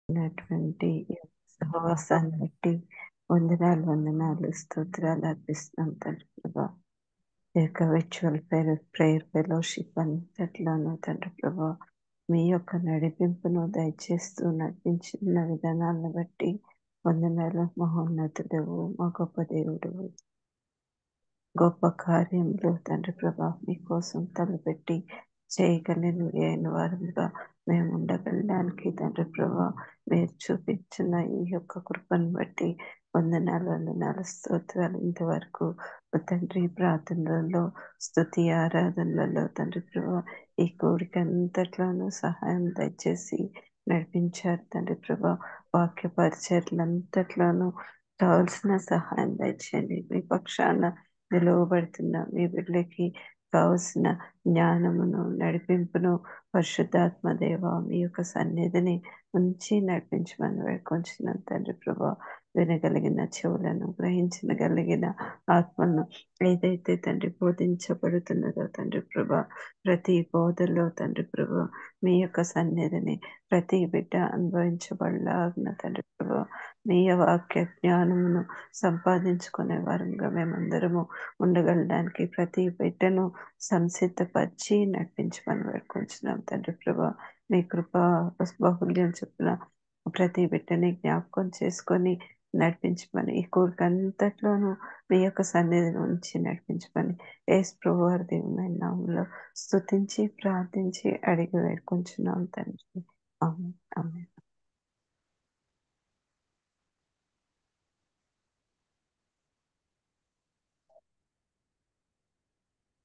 ఉన్నటువంటి సహవాసాన్ని బట్టి వందనాలు స్తోత్రాలు అర్పిస్తున్నాం తండ్రి ప్రభా. ఈ యొక్క విర్చువల్ ప్రేయర్ ఫెలోషిప్ అంతట్లోనూ తండ్రి ప్రభా మీ యొక్క నడిపింపును దయచేస్తూ నడిపించిన విధానాలను బట్టి వందనాలు. మహోన్నతుడవు, మా గొప్ప దేవుడు, గొప్ప కార్యములు తండ్రి ప్రభా మీకోసం తలపెట్టి చేయగలను అయిన వారుగా మేము ఉండగలడానికి తండ్రి ప్రభా మీరు చూపించిన ఈ యొక్క కృపను బట్టి వందనాలు స్తోత్రాలు. ఇంతవరకు తండ్రి ప్రార్థనలలో, స్తుతి ఆరాధనలలో తండ్రి ప్రభా ఈ కోరిక అంతట్లోనూ సహాయం దయచేసి నడిపించారు తండ్రి ప్రభా. వాక్య పరిచర్లంతట్లోనూ కావలసిన సహాయం దయచేయండి. మీ పక్షాన నిలువబడుతున్న మీ బిడ్డలకి కావలసిన జ్ఞానమును, నడిపింపును పరిశుద్ధాత్మ దేవ మీ యొక్క సన్నిధిని ఉంచి నడిపించమని వేడుకొంచున్నాను తండ్రి ప్రభా. వినగలిగిన చెవులను, గ్రహించగలిగిన ఆత్మను ఏదైతే తండ్రి బోధించబడుతున్నదో తండ్రి ప్రభా, ప్రతి బోధలో తండ్రి ప్రభా మీ యొక్క సన్నిధిని ప్రతి బిడ్డ అనుభవించబడలాగిన తండ్రి ప్రభా మీ వాక్య జ్ఞానమును సంపాదించుకునే వారంగా మేమందరము ఉండగలడానికి ప్రతి బిడ్డను సంసిద్ధపరిచి నడిపించమని వేడుకుంటున్నాం తండ్రి ప్రభా. మీ కృప బాహుల్యం చొప్పున ప్రతి బిడ్డని జ్ఞాపకం చేసుకొని నడిపించమని, ఈ కోరిక అంతట్లోనూ మీ యొక్క సన్నిధిని ఉంచి నడిపించమని యేసు ప్రభు వారి దేవుని నామములో స్తుతించి ప్రార్థించి అడిగి వేడుకుంటున్నాం తండ్రి. Amen, amen.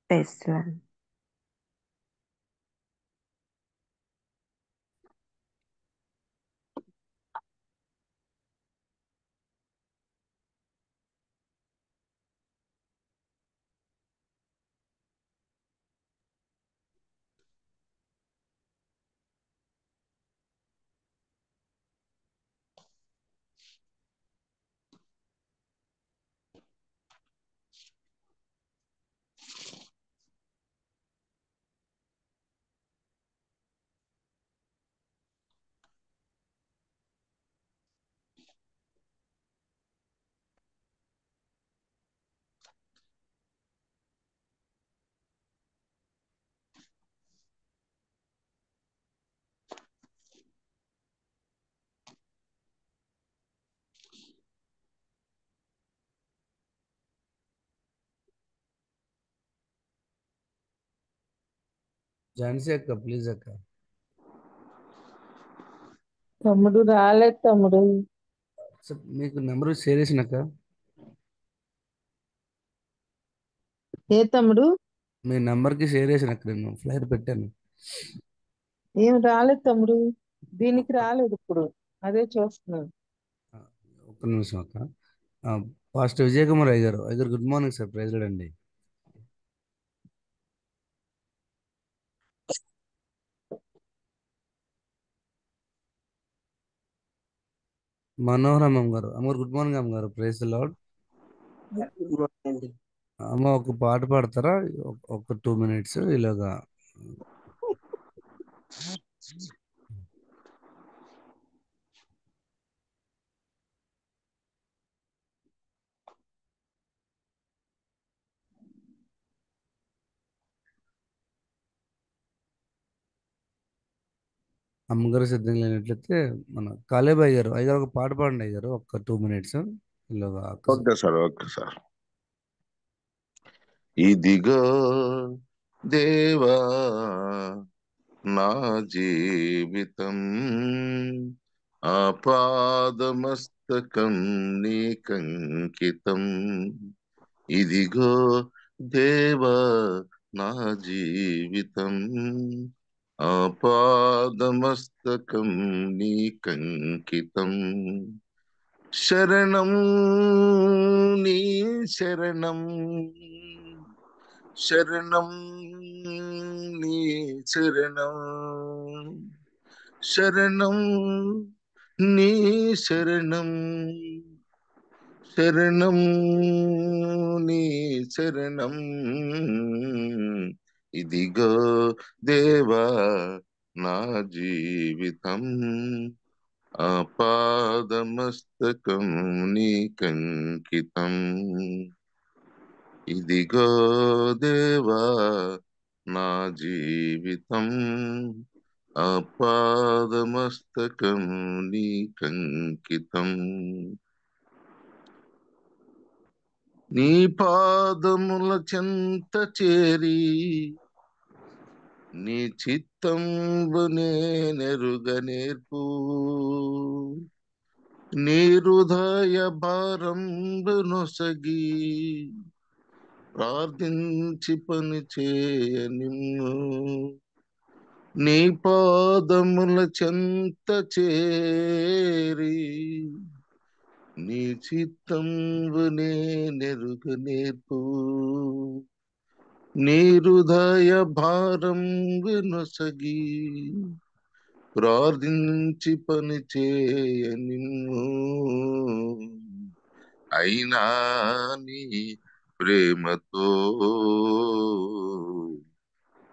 Praise the lord. Jhansi అక్క ప్లీజ్ అక్క. తమ్ముడు రాలేదు తమ్ముడు. మీకు నెంబర్ షేర్ చేసిన అక్క. ఏ తమ్ముడు? మీ నెంబర్కి షేర్ చేసిన అక్క, నేను ఫ్లైర్ పెట్టాను. ఏం రాలేదు తమ్ముడు, దీనికి రాలేదు ఇప్పుడు, అదే చూస్తున్నాను. ఒక్క నిమిషం అక్క. పాస్టర్ విజయ్ కుమార్ అయ్యగారు good morning sir, praise lord అండి. మనోహర్ అమ్మగారు గుడ్ మార్నింగ్ అమ్మగారు, ప్రైజ్ లార్డ్. అమ్మ ఒక పాట పాడతారా? ఒక 2 minutes ఇలాగా. అమ్మగారు సిద్ధంగా లేనట్లయితే మన కాలేబ్ అయ్యారు ఒక పాట పాడండి అయ్యారు, ఒక 2 minutes ఇలాగా. Okay sir. ఇదిగో దేవా నా జీవితం ఆపాదమస్తకం నీకంకితం. ఇదిగో దేవా నా జీవితం ఆపాదమస్తకం నీకంకితం. శరణం నీ శరణం, శరణం నీ శరణం, శరణం నీ శరణం, శరణం నీ శరణం. ఇదిగో దేవా నా జీవితం ఆపాదమస్తకం నీకంకితం. ఇదిగో దేవా నా జీవితం, ఆపాదమస్తకం నీకంకితం. నీ పాదముల చెంత చేరి నీ చిత్తంబునే నెరుగ నేర్పు. నీ హృదయ భారంబు నొసగి ప్రార్థించి పని చేయ నిన్ను. నీ పాదముల చెంత చేరి నీ చిత్తంబునే నెరుగ నేర్పు. నీ హృదయ భారం వినొసగి ప్రార్థించి పని చేయ నిన్ను. అయినా నీ ప్రేమతో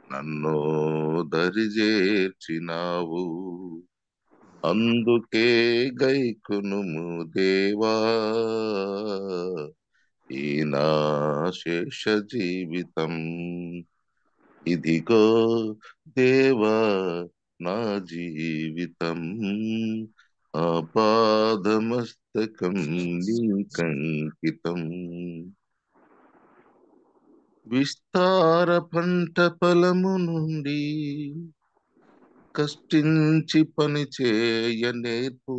నన్ను దరిజేర్చినావు. అందుకే గైకొనుము దేవా ఈ నా శేష జీవితం. ఇదిగో దేవా నా జీవితం, ఆపాదమస్తకం నీకంకితం. విస్తార పంట ఫలము నుండి కష్టించి పని చేయ నేర్పు.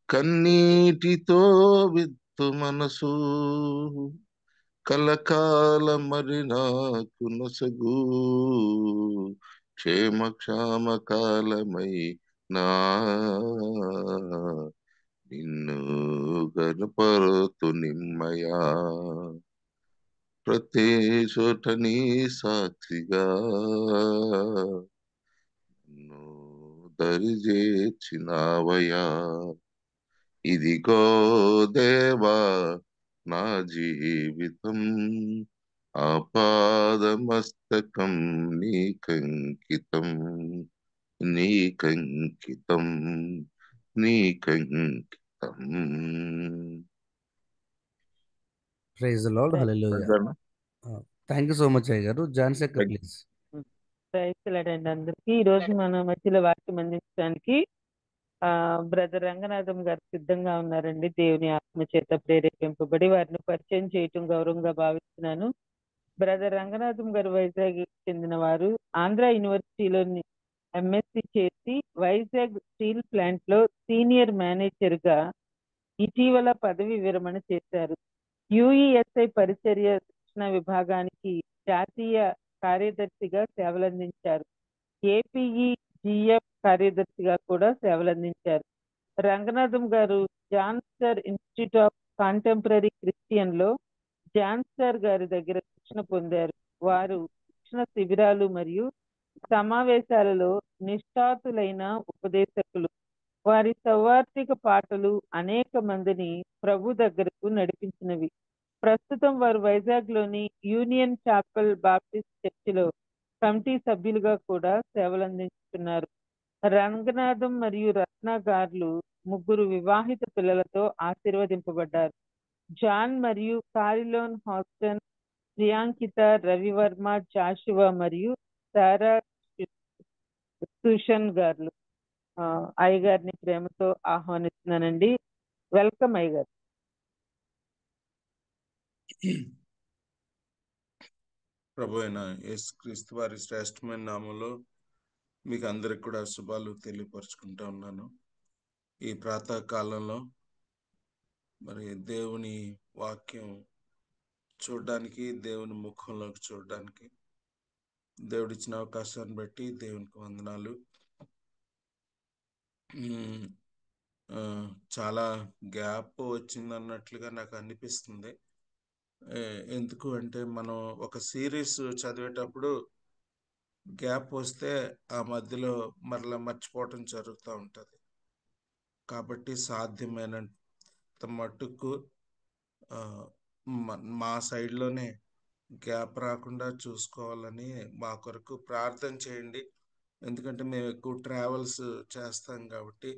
కన్నీటితో విత్తు మనసు కలకాల మరి నాకు నొసగు. క్షేమ కాలమై నా నిన్ను గనపరుతు నిమ్మయా. ప్రతి చోట నీ సాక్షిగా నన్ను దరిజేర్చినావయా. ఇదిగో దేవా నా జీవితం, ఆపాదమస్తకం నీకంకితం. నీకంకితం నీకంకితం. Praise lord, hallelujah. Thank you so much అయ్య గారు. John సెక్కర్ please. ప్రైజ్లాడండి అందరికి. ఈ రోజు మన మధ్యలో వాక్యం అందించడానికి బ్రదర్ రంగనాథం గారు సిద్ధంగా ఉన్నారండి. దేవుని ఆత్మ చేత ప్రేరేపింపబడి వారిని పరిచయం చేయటం గౌరవంగా భావిస్తున్నాను. బ్రదర్ రంగనాథం గారు వైజాగ్ చెందిన వారు. ఆంధ్ర యూనివర్సిటీలోని ఎంఎస్సి చేసి వైజాగ్ స్టీల్ ప్లాంట్ లో సీనియర్ మేనేజర్ గా ఇటీవల పదవి విరమణ చేశారు. యుఈఎస్ఐ పరిచర్య శిక్షణ విభాగానికి జాతీయ కార్యదర్శిగా సేవలందించారు. ఏపీఈ జిఎఫ్ కార్యదర్శిగా కూడా సేవలందించారు. రంగనాథం గారు జాన్స్టర్ ఇన్స్టిట్యూట్ ఆఫ్ కాంటెంపరీ క్రిస్టియన్ లో జాన్స్టర్ గారి దగ్గర శిక్షణ పొందారు. వారు శిక్షణ శిబిరాలు మరియు సమావేశాలలో నిష్ఠాతులైన ఉపదేశకులు. వారి సౌవార్తిక పాటలు అనేక మందిని ప్రభు దగ్గరకు నడిపించినవి. ప్రస్తుతం వారు వైజాగ్ లోని యూనియన్ చాపెల్ బాప్టిస్ట్ చర్చిలో కమిటీ సభ్యులుగా కూడా సేవలందించుతున్నారు. రంగనాథం మరియు రత్న గార్లు ముగ్గురు వివాహిత పిల్లలతో ఆశీర్వదింపబడ్డారు. జాన్ మరియు కారిలోన్ హాస్టన్, ప్రియాంకిత, రవివర్మ, జాషువా మరియు సారా సుషన్ గారు అయ్యగారిని ప్రేమతో ఆహ్వానిస్తున్నానండి. వెల్కమ్ అయ్యగారు. ప్రభు అయిన యేసుక్రీస్తు వారి శ్రేష్టమైన నామంలో మీకు అందరికి కూడా శుభాలు తెలియపరుచుకుంటా ఉన్నాను. ఈ ప్రాతः కాలంలో మరి దేవుని వాక్యం చూడడానికి, దేవుని ముఖంలోకి చూడడానికి దేవుడిచ్చిన అవకాశాన్ని బట్టి దేవునికి వందనాలు. చాలా గ్యాప్ వచ్చిందన్నట్లుగా నాకు అనిపిస్తుంది. ఎందుకు అంటే మనం ఒక సిరీస్ చదివేటప్పుడు గ్యాప్ వస్తే ఆ మధ్యలో మరలా మర్చిపోవటం జరుగుతూ ఉంటుంది. కాబట్టి సాధ్యమైనంత మట్టుకు మా సైడ్లోనే గ్యాప్ రాకుండా చూసుకోవాలని మా కొరకు ప్రార్థన చేయండి. ఎందుకంటే మేము ఎక్కువ ట్రావెల్స్ చేస్తాం కాబట్టి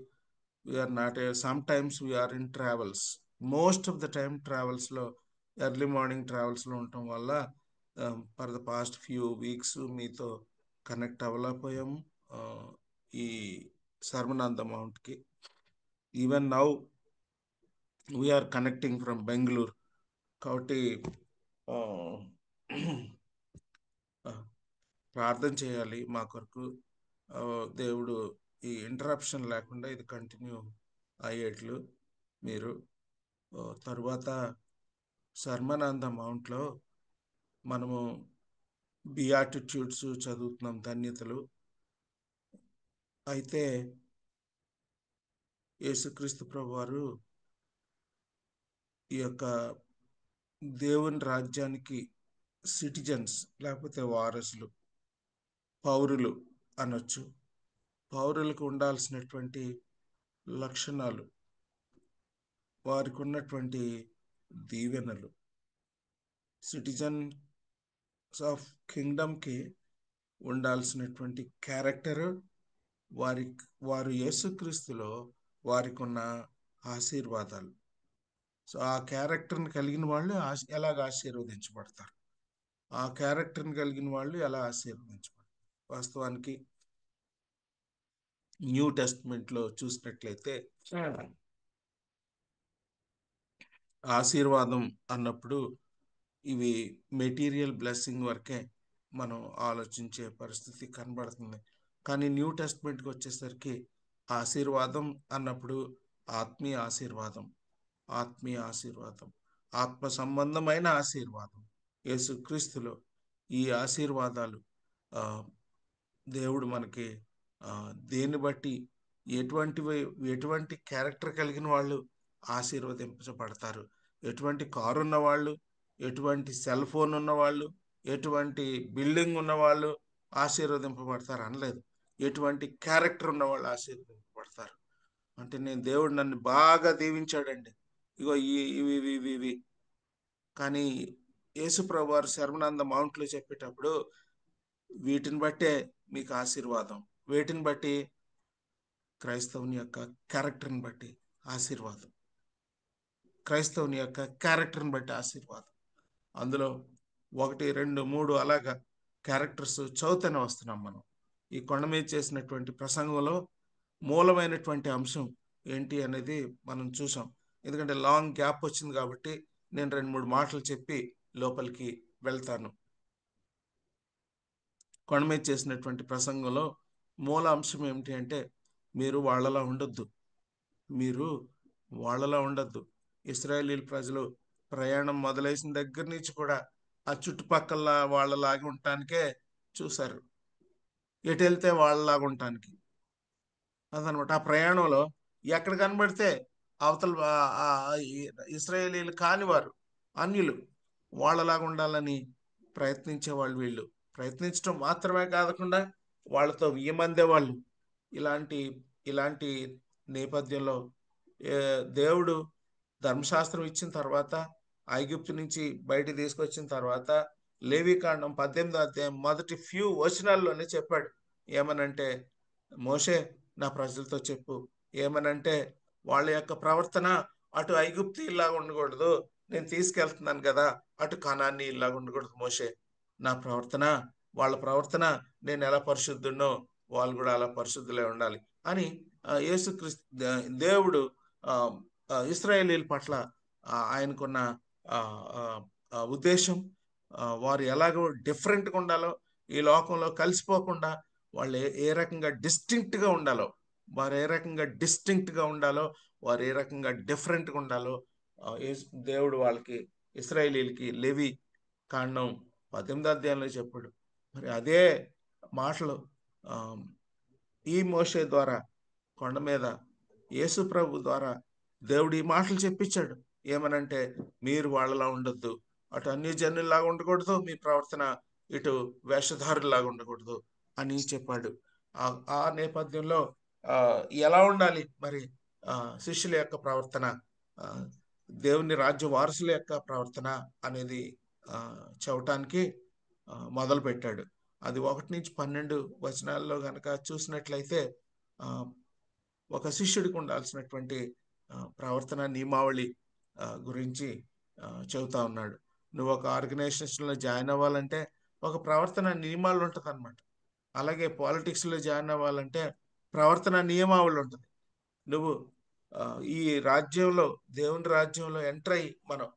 we're not some times we're in travels. Most of the time ట్రావెల్స్లో, ఎర్లీ మార్నింగ్ ట్రావెల్స్లో ఉండటం వల్ల for the past few weeks మీతో కనెక్ట్ అవ్వలేకపోయాము ఈ సర్వనాథ మౌంట్కి. Even now we're connecting from Bengaluru. కాబట్టి ప్రార్థన చేయాలి మా కొరకు. దేవుడు ఈ ఇంటరప్షన్ లేకుండా ఇది కంటిన్యూ అయ్యేట్లు మీరు. తరువాత సర్వనాథ మౌంట్లో మనము బియాటిట్యూడ్స్ చదువుతున్నాం, ధన్యతలు. అయితే యేసుక్రీస్తు ప్రభువారు ఈ యొక్క దేవుని రాజ్యానికి సిటిజన్స్, లేకపోతే వారసులు, పౌరులు అనొచ్చు. పౌరులకు ఉండాల్సినటువంటి లక్షణాలు, వారికి ఉన్నటువంటి దీవెనలు, సిటిజన్స్ ఆఫ్ కింగ్డమ్కి ఉండాల్సినటువంటి క్యారెక్టర్, వారు యేసుక్రీస్తులో వారికి ఉన్న ఆశీర్వాదాలు. సో ఆ క్యారెక్టర్ని కలిగిన వాళ్ళు ఎలాగ ఆశీర్వదించబడతారు, ఆ క్యారెక్టర్ని కలిగిన వాళ్ళు ఎలా ఆశీర్వదించబడతారు. వాస్తవానికి న్యూ టెస్ట్మెంట్లో చూసినట్లయితే ఆశీర్వాదం అన్నప్పుడు ఇవి మెటీరియల్ బ్లెస్సింగ్ వరకే మనం ఆలోచించే పరిస్థితి కనబడుతుంది. కానీ న్యూ టెస్ట్మెంట్కి వచ్చేసరికి ఆశీర్వాదం అన్నప్పుడు ఆత్మీయ ఆశీర్వాదం, ఆత్మీయ ఆశీర్వాదం, ఆత్మ సంబంధమైన ఆశీర్వాదం. యేసుక్రీస్తులో ఈ ఆశీర్వాదాలు దేవుడు మనకి దేన్ని బట్టి ఎటువంటి క్యారెక్టర్ కలిగిన వాళ్ళు ఆశీర్వదించబడతారు, ఎటువంటి కారు ఉన్నవాళ్ళు, ఎటువంటి సెల్ ఫోన్ ఉన్నవాళ్ళు, ఎటువంటి బిల్డింగ్ ఉన్నవాళ్ళు ఆశీర్వదింపబడతారు అనలేదు. ఎటువంటి క్యారెక్టర్ ఉన్నవాళ్ళు ఆశీర్వదింపబడతారు అంటే, నేను దేవుడు నన్ను బాగా దీవించాడండి, ఇగో ఇవి. కానీ యేసుప్రభు వారు సర్వనాథ మౌంట్లో చెప్పేటప్పుడు వీటిని బట్టే మీకు ఆశీర్వాదం, వీటిని బట్టి క్రైస్తవుని యొక్క క్యారెక్టర్ని బట్టి ఆశీర్వాదం, క్రైస్తవుని యొక్క క్యారెక్టర్ని బట్టి ఆశీర్వాదం. అందులో 1, 2, 3 అలాగా క్యారెక్టర్స్ చదువుతూనే వస్తున్నాం మనం. ఈ కొండ మీద చేసినటువంటి ప్రసంగంలో మూలమైనటువంటి అంశం ఏంటి అనేది మనం చూసాం. ఎందుకంటే లాంగ్ గ్యాప్ వచ్చింది కాబట్టి నేను 2-3 మాటలు చెప్పి లోపలికి వెళ్తాను. కొండ మీద చేసినటువంటి ప్రసంగంలో మూల అంశం ఏమిటి అంటే, మీరు వాళ్ళలా ఉండొద్దు, మీరు వాళ్ళలా ఉండొద్దు. ఇశ్రాయేలీల ప్రజలు ప్రయాణం మొదలైన దగ్గర నుంచి కూడా ఆ చుట్టుపక్కల వాళ్ళలాగా ఉండటానికే చూశారు, ఎటు వెళ్తే వాళ్ళలాగా ఉండటానికి. అదనమాట. ఆ ప్రయాణంలో ఎక్కడ కనబడితే అవతల ఇశ్రాయేలీలు కానివారు, అన్యులు, వాళ్ళలాగా ఉండాలని ప్రయత్నించేవాళ్ళు. వీళ్ళు ప్రయత్నించడం మాత్రమే కాకుండా వాళ్ళతో వియ్యమందేవాళ్ళు. ఇలాంటి నేపథ్యంలో దేవుడు ధర్మశాస్త్రం ఇచ్చిన తర్వాత, ఐగుప్తు నుంచి బయట తీసుకొచ్చిన తర్వాత, లేవీకాండం 18వ అధ్యాయం మొదటి ఫ్యూ వచనాల్లోనే చెప్పాడు. ఏమనంటే, మోషే నా ప్రజలతో చెప్పు, ఏమనంటే వాళ్ళ యొక్క ప్రవర్తన అటు ఐగుప్తు ఇలాగా ఉండకూడదు, నేను తీసుకెళ్తున్నాను కదా అటు కనాన్ని ఇలాగా ఉండకూడదు. మోషే, నా ప్రవర్తన, వాళ్ళ ప్రవర్తన, నేను ఎలా పరిశుద్ధున్నో వాళ్ళు కూడా అలా పరిశుద్ధులే ఉండాలి అని యేసుక్రీస్తు దేవుడు ఇశ్రాయేలీల పట్ల ఆయనకున్న ఉద్దేశం, వారు ఎలాగో డిఫరెంట్గా ఉండాలో, ఈ లోకంలో కలిసిపోకుండా వాళ్ళు ఏ రకంగా డిస్టింక్ట్గా ఉండాలో, వారు ఏ రకంగా డిస్టింక్ట్గా ఉండాలో, వారు ఏ రకంగా డిఫరెంట్గా ఉండాలో దేవుడు వాళ్ళకి, ఇశ్రాయేలీలకి లేవి కాండం 18వ అధ్యాయంలో చెప్పాడు. మరి అదే మాటలు ఈ మోషే ద్వారా కొండ మీద యేసు ప్రభు ద్వారా దేవుడు ఈ మాటలు చెప్పించాడు. ఏమనంటే, మీరు వాళ్ళలా ఉండొద్దు, అటు అన్యజనుల్లాగా ఉండకూడదు, మీ ప్రవర్తన ఇటు వేషధారులాగా ఉండకూడదు అని చెప్పాడు. ఆ నేపథ్యంలో ఎలా ఉండాలి మరి శిష్యుల యొక్క ప్రవర్తన, దేవుని రాజ్య వారసుల యొక్క ప్రవర్తన అనేది చెప్పటానికి మొదలు పెట్టాడు. అది 1-12 కనుక చూసినట్లయితే ఒక శిష్యుడికి ఉండాల్సినటువంటి ప్రవర్తన నియమావళి గురించి చెబుతా ఉన్నాడు. నువ్వు ఒక ఆర్గనైజేషన్లో జాయిన్ అవ్వాలంటే ఒక ప్రవర్తన నియమాలు ఉంటుంది అనమాట. అలాగే పాలిటిక్స్లో జాయిన్ అవ్వాలంటే ప్రవర్తన నియమావళి ఉంటుంది. నువ్వు ఈ రాజ్యంలో, దేవుని రాజ్యంలో ఎంటర్ అయ్యి మనం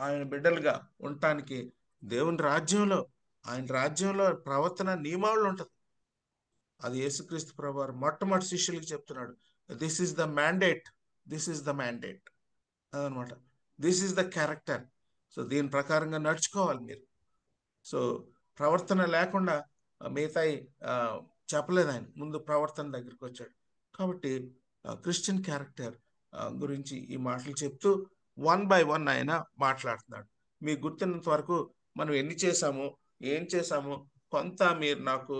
ఆయన బిడ్డలుగా ఉండటానికి దేవుని రాజ్యంలో, ఆయన రాజ్యంలో ప్రవర్తన నియమావళి ఉంటుంది. అది యేసుక్రీస్తు ప్రభువారు మొట్టమొదటి శిష్యులకి చెప్తున్నాడు. This is the mandate, this is the mandate అదనమాట. This is the character. So దీని ప్రకారంగా నడుచుకోవాలి మీరు. సో ప్రవర్తన లేకుండా మిగతాయి చెప్పలేదు ఆయన. ముందు ప్రవర్తన దగ్గరికి వచ్చాడు. కాబట్టి క్రిస్టియన్ క్యారెక్టర్ గురించి ఈ మాటలు చెప్తూ 1 by 1 ఆయన మాట్లాడుతున్నాడు. మీకు గుర్తున్నంత వరకు మనం ఎన్ని చేశాము, ఏం చేశాము, కొంత మీరు నాకు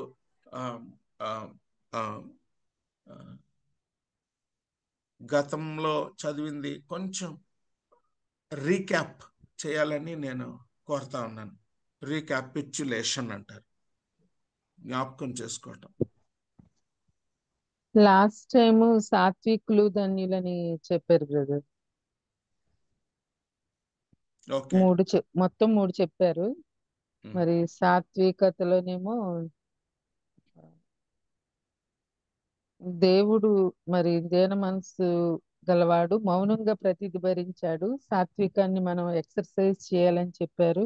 గతంలో చదివింది కొంచెం రీక్యాప్ చేయాలని నేను కోరుతా ఉన్నాను. రీక్యాపిచ్యులేషన్ అంటారు, జ్ఞాపకం చేసుకోవటం. లాస్ట్ టైం సాత్వికులు ధన్యులని చెప్పారు బ్రదర్. ఓకే, మొత్తం 3 చెప్పారు. మరి సాత్వికతలోనేమో దేవుడు మరి దేన మనసు గలవాడు, మౌనంగా ప్రతిది భరించాడు. సాత్వికాన్ని మనం ఎక్సర్సైజ్ చేయాలని చెప్పారు.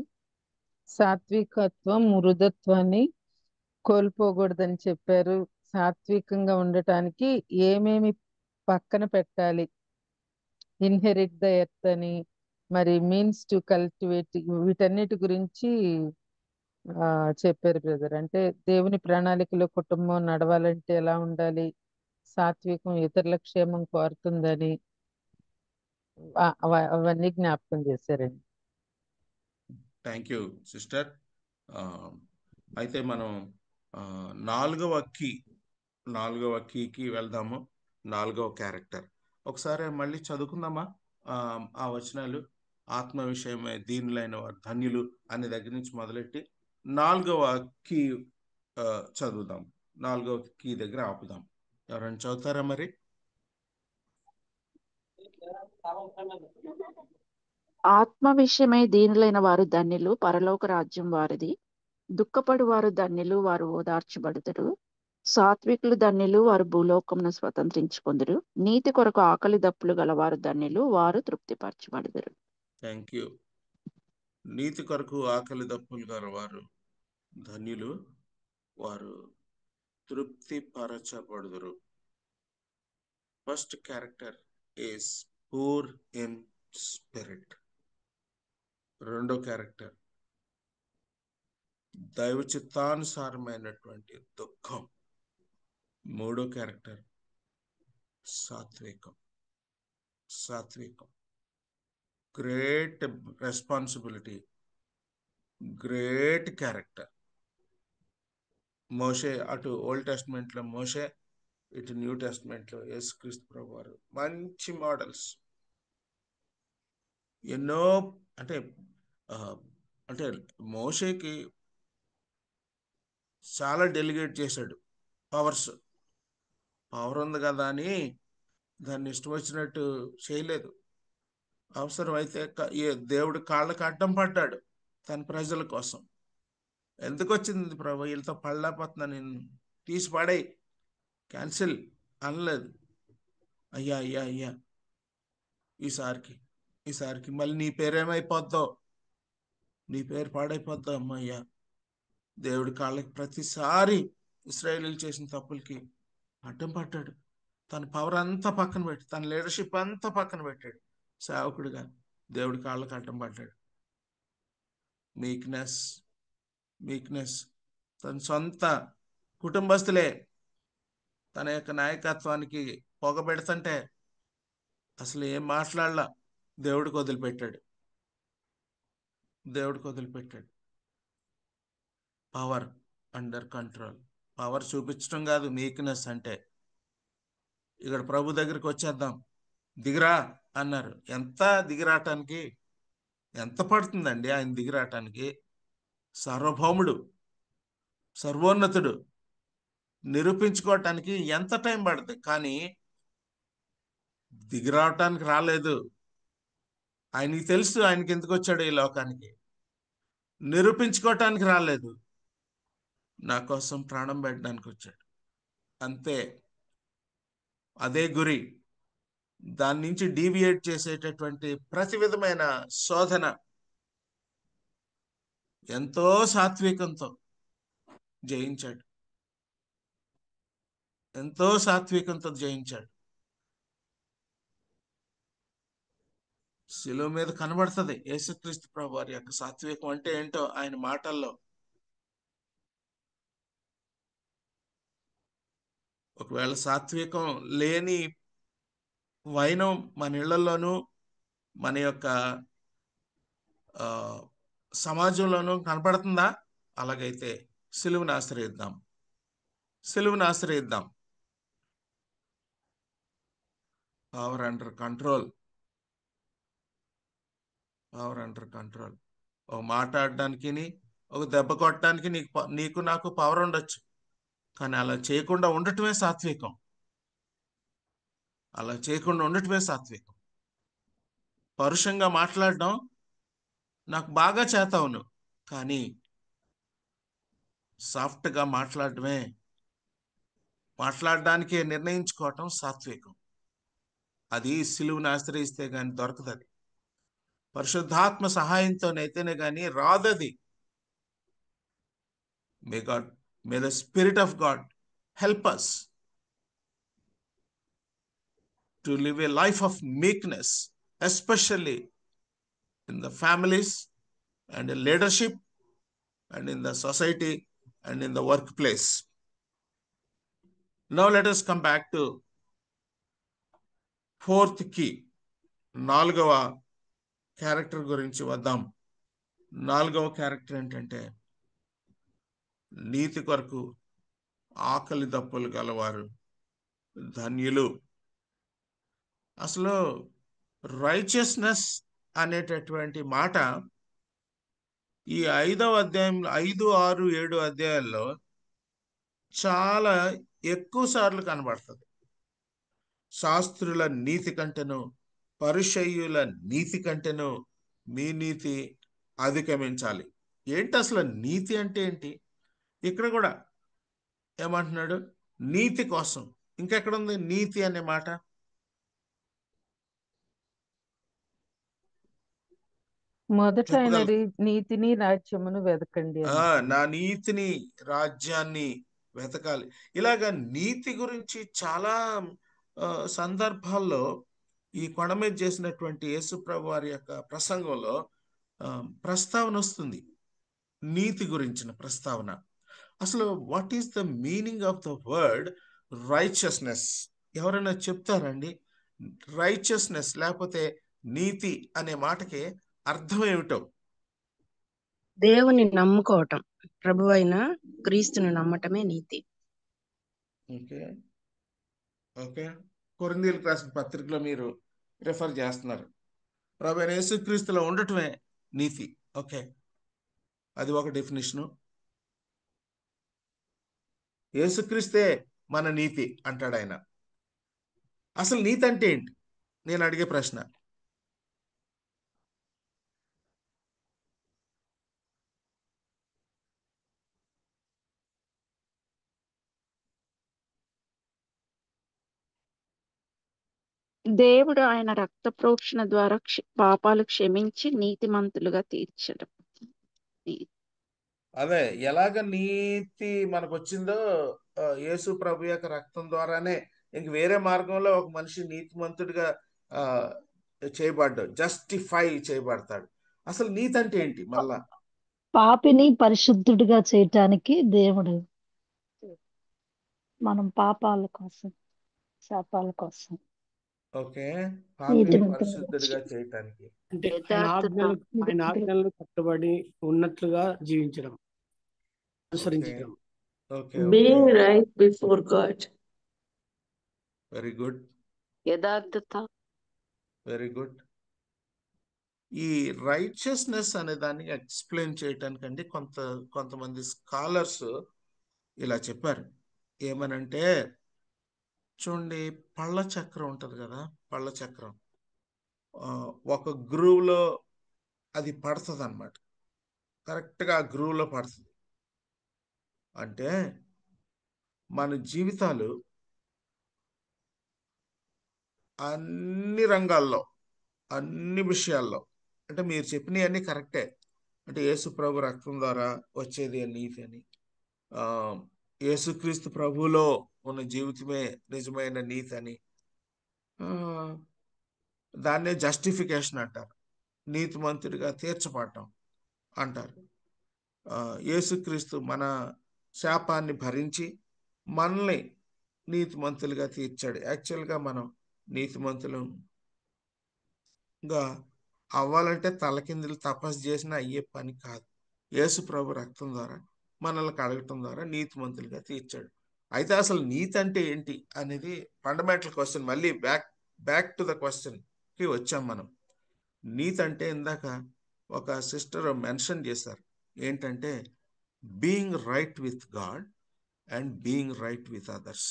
సాత్వికత్వం మృదుత్వాన్ని కోల్పోకూడదని చెప్పారు. సాత్వికంగా ఉండటానికి ఏమేమి పక్కన పెట్టాలి, ఇన్హెరిట్ ద ఎర్త్ అని, మరి మీన్స్ టు కల్టివేట్, వీటన్నిటి గురించి చెప్పారు బ్రదర్. అంటే దేవుని ప్రణాళికలో కుటుంబం నడవాలంటే ఎలా ఉండాలి, సాత్వికం ఇతరుల క్షేమం కోరుతుందని అవన్నీ జ్ఞాపకం చేశారండి. Thank you sister. అయితే మనం 4వ కీకి వెళ్దాము. 4వ క్యారెక్టర్ ఒకసారి మళ్ళీ చదువుకుందామా? ఆ వచనాలు ఆత్మ విషయమే దీనులైన వారు ధన్యులు అనే దగ్గర నుంచి మొదలెట్టి 4వ కీ చదువుదాం. 4వ కీ దగ్గర ఆపుదాం. ఎవరైనా చదువుతారా మరి? ఆత్మ విషయమై దీనులైన వారు ధన్యులు, పరలోక రాజ్యం వారిది. దుఃఖపడు వారు ధన్యులు, వారు ఓదార్చబడుదురు. సాత్వికులు ధన్యులు, వారు భూలోకమును స్వతంత్రించుకొందురు. నీతి కొరకు ఆకలి దప్పులు గలవారు ధన్యులు, వారు తృప్తిపరచబడుదురు. Thank you. నీతి కొరకు ఆకలి దప్పులు గలవారు ధన్యులు, వారు తృప్తిపరచబడుదురు. First character is poor in spirit. రెండో క్యారెక్టర్ దైవ చిత్తానుసారమైనటువంటి దుఃఖం. మూడో క్యారెక్టర్ సాత్వికం. Great responsibility, great character. మోషే, అటు ఓల్డ్ టెస్ట్మెంట్ లో మోషే, ఇటు న్యూ టెస్ట్మెంట్ లో యేసుక్రీస్తు ప్రభువారు మంచి మోడల్స్. ఎన్నో అంటే మోషేకి చాలా డెలిగేట్ చేశాడు పవర్ ఉంది కదా అని దాన్ని ఇష్టం వచ్చినట్టు చేయలేదు. అవసరమైతే దేవుడు కాళ్ళకు అడ్డం పడ్డాడు తన ప్రజల కోసం. ఎందుకు వచ్చింది ప్రభు, వీళ్ళతో పడలేకపోతున్నా, నేను తీసి పడేయి, క్యాన్సిల్ అనలేదు. అయ్యా ఈసారికి మళ్ళీ నీ పేరేమైపోద్దో, నీ పేరు పాడైపోద్దో అమ్మయ్యా. దేవుడి కాళ్ళకి ప్రతిసారి ఇశ్రాయేలీలు చేసిన తప్పులకి అడ్డం పడ్డాడు. తన పవర్ అంతా పక్కన పెట్టి, తన లీడర్షిప్ అంతా పక్కన పెట్టాడు. సేవకుడిగా దేవుడి కాళ్ళకి అడ్డం పడ్డాడు. మీక్నెస్. తన సొంత కుటుంబస్తులే తన యొక్క నాయకత్వానికి పొగబెడుతుంటే అసలు ఏం మాట్లాడలా, దేవుడికి వదిలిపెట్టాడు. Power under control. పవర్ చూపించడం కాదు మీక్నెస్ అంటే. ఇక్కడ ప్రభు దగ్గరికి వచ్చేద్దాం, దిగిరా అన్నారు. ఎంత దిగిరాటానికి ఎంత పడుతుందండి ఆయన దిగిరాటానికి? సర్వోన్నతుడు. నిరూపించుకోవటానికి ఎంత టైం పడుతుంది, కానీ దిగిరావటానికి రాలేదు. ఆయనకి తెలుసు ఆయనకి ఎందుకు వచ్చాడు ఈ లోకానికి. నిరూపించుకోవటానికి రాలేదు, నా కోసం ప్రాణం పెట్టడానికి వచ్చాడు. అంతే, అదే గురి. దాని నుంచి డీవియేట్ చేసేటటువంటి ప్రతి విధమైన శోధన ఎంతో సాత్వికంతో జయించాడు. ఎంతో సాత్వికంతో జయించాడు. శిలువ మీద కనబడుతుంది యేసుక్రీస్తు ప్రభు వారి యొక్క సాత్వికం అంటే ఏంటో ఆయన మాటల్లో. ఒకవేళ సాత్వికం లేని వైనం మన ఇళ్లలోనూ మన యొక్క సమాజంలోనూ కనపడుతుందా? అలాగైతే సిలువను ఆశ్రయిద్దాం, సిలువను ఆశ్రయిద్దాం. Power under control, power under control. ఒక మాట్లాడడానికి, ఒక దెబ్బ కొట్టడానికి నీకు నాకు పవర్ ఉండొచ్చు, కానీ అలా చేయకుండా ఉండటమే సాత్వికం. అలా చేయకుండా ఉండటమే సాత్వికం. పరుషంగా మాట్లాడడం నాకు బాగా చేతవును, కానీ సాఫ్ట్గా మాట్లాడడానికే నిర్ణయించుకోవటం సాత్వికం. అది సిలువను ఆశ్రయిస్తే కానీ దొరకదు. అది పరిశుద్ధాత్మ సహాయంతోనైతేనే కానీ రాదది. May the spirit of God help us to live a life of meekness, especially in the families and in leadership and in the society and in the workplace. Now let us come back to fourth key. 4వ character గురించి వద్దాం. 4వ character ఏంటంటే నీతి కొరకు ఆకలి దప్పులు గలవారు ధన్యులు. అసలు రైచియస్నెస్ అనేటటువంటి మాట ఈ 5వ అధ్యాయం 5, 6, 7 అధ్యాయాల్లో చాలా ఎక్కువ సార్లు కనబడుతుంది. శాస్త్రుల నీతి కంటేను పరిసయ్యుల నీతి కంటేను మీ నీతి అధిగమించాలి. ఏంటి అసలు నీతి అంటే ఏంటి? ఇక్కడ కూడా ఏమంటున్నాడు? నీతి కోసం. ఇంకెక్కడ ఉంది నీతి అనే మాట? మొదట ఆయన చెప్పగలరు? నీతిని రాజ్యమును వెతకండి అని. నా నీతిని రాజ్యాన్ని వెతకాలి. ఇలాగా నీతి గురించి చాలా సందర్భాల్లో ఈ కొండ మీద చేసినటువంటి యేసుప్రభు వారి యొక్క ప్రసంగంలో ప్రస్తావన వస్తుంది, నీతి గురించిన ప్రస్తావన. అసలు what is the meaning of the word righteousness? ఎవరైనా చెప్తారండి? రైచియస్నెస్ లేకపోతే నీతి అనే మాటకి అర్థం ఏమిటో? దేవుని నమ్ముకోవటం, ప్రభువైన క్రీస్తుని నమ్మటమే నీతి. ఓకే ఓకే కొరింథీయులకు రాసిన పత్రికలో మీరు రిఫర్ చేస్తున్నారు, ప్రభువైన యేసుక్రీస్తులో ఉండటమే నీతి. ఓకే, అది ఒక డెఫినేషను. యేసుక్రీస్తే మన నీతి అంటాడు ఆయన. అసలు నీతి అంటే ఏంటి? నేను అడిగే ప్రశ్న. దేవుడు ఆయన రక్త ప్రోక్షణ ద్వారా పాపాలు క్షమించి నీతిమంతులుగా తీర్చడం. అదే ఎలాగ నీతి మనకు వచ్చిందో యేసు ప్రభు యొక్క రక్తం ద్వారానే. ఇంక వేరే మార్గంలో ఒక మనిషి నీతిమంతుడిగా చేయబడ్డాడు, జస్టిఫై చేయబడతాడు. అసలు నీతి అంటే ఏంటి? మళ్ళా పాపిని పరిశుద్ధుడిగా చేయటానికి దేవుడు మనం పాపాల కోసం, శాపాల కోసం ఓకే, పాపిని పరిశుద్ధుడిగా చేయటానికి. అంటే ఆయన ఆజ్ఞలను కట్టుబడి ఉన్నట్లుగా జీవించడం, అనుసరించడం. Being right before God. Very good, యథార్థత. Very good. ఈ రైచియస్నెస్ అనే దాన్ని ఎక్స్ప్లెయిన్ చేయటానికండి కొంతమంది స్కాలర్స్ ఇలా చెప్పారు. ఏమనంటే చూడండి, పళ్ళ చక్రం ఉంటుంది కదా, పళ్ళ చక్రం ఒక గ్రూవ్లో అది పడుతుంది అన్నమాట. కరెక్ట్గా ఆ గ్రూవ్లో పడుతుంది. అంటే మన జీవితాలు అన్ని రంగాల్లో, అన్ని విషయాల్లో, అంటే మీరు చెప్పినవన్నీ కరెక్టే. అంటే యేసు ప్రభు రక్తం ద్వారా వచ్చేది నీతి అని, యేసుక్రీస్తు ప్రభువులో ఉన్న జీవితమే నిజమైన నీతి అని, దాన్నే జస్టిఫికేషన్ అంటారు, నీతిమంతుడిగా తీర్చబడటం అంటారు. యేసుక్రీస్తు మన శాపాన్ని భరించి మనల్ని నీతిమంతులుగా తీర్చాడు. యాక్చువల్గా మనం నీతిమంతులుగా అవ్వాలంటే తలకిందులు తపస్సు చేసిన అయ్యే పని కాదు. యేసు ప్రభు రక్తం ద్వారా మనల్ని కడగటం ద్వారా నీతిమంతులుగా తీర్చాడు. అయితే అసలు నీతి అంటే ఏంటి అనేది ఫండమెంటల్ క్వశ్చన్. మళ్ళీ బ్యాక్ టు ద క్వశ్చన్కి వచ్చాం మనం. నీతి అంటే ఇందాక ఒక సిస్టర్ మెన్షన్ చేశారు, ఏంటంటే being right with God and being right with others.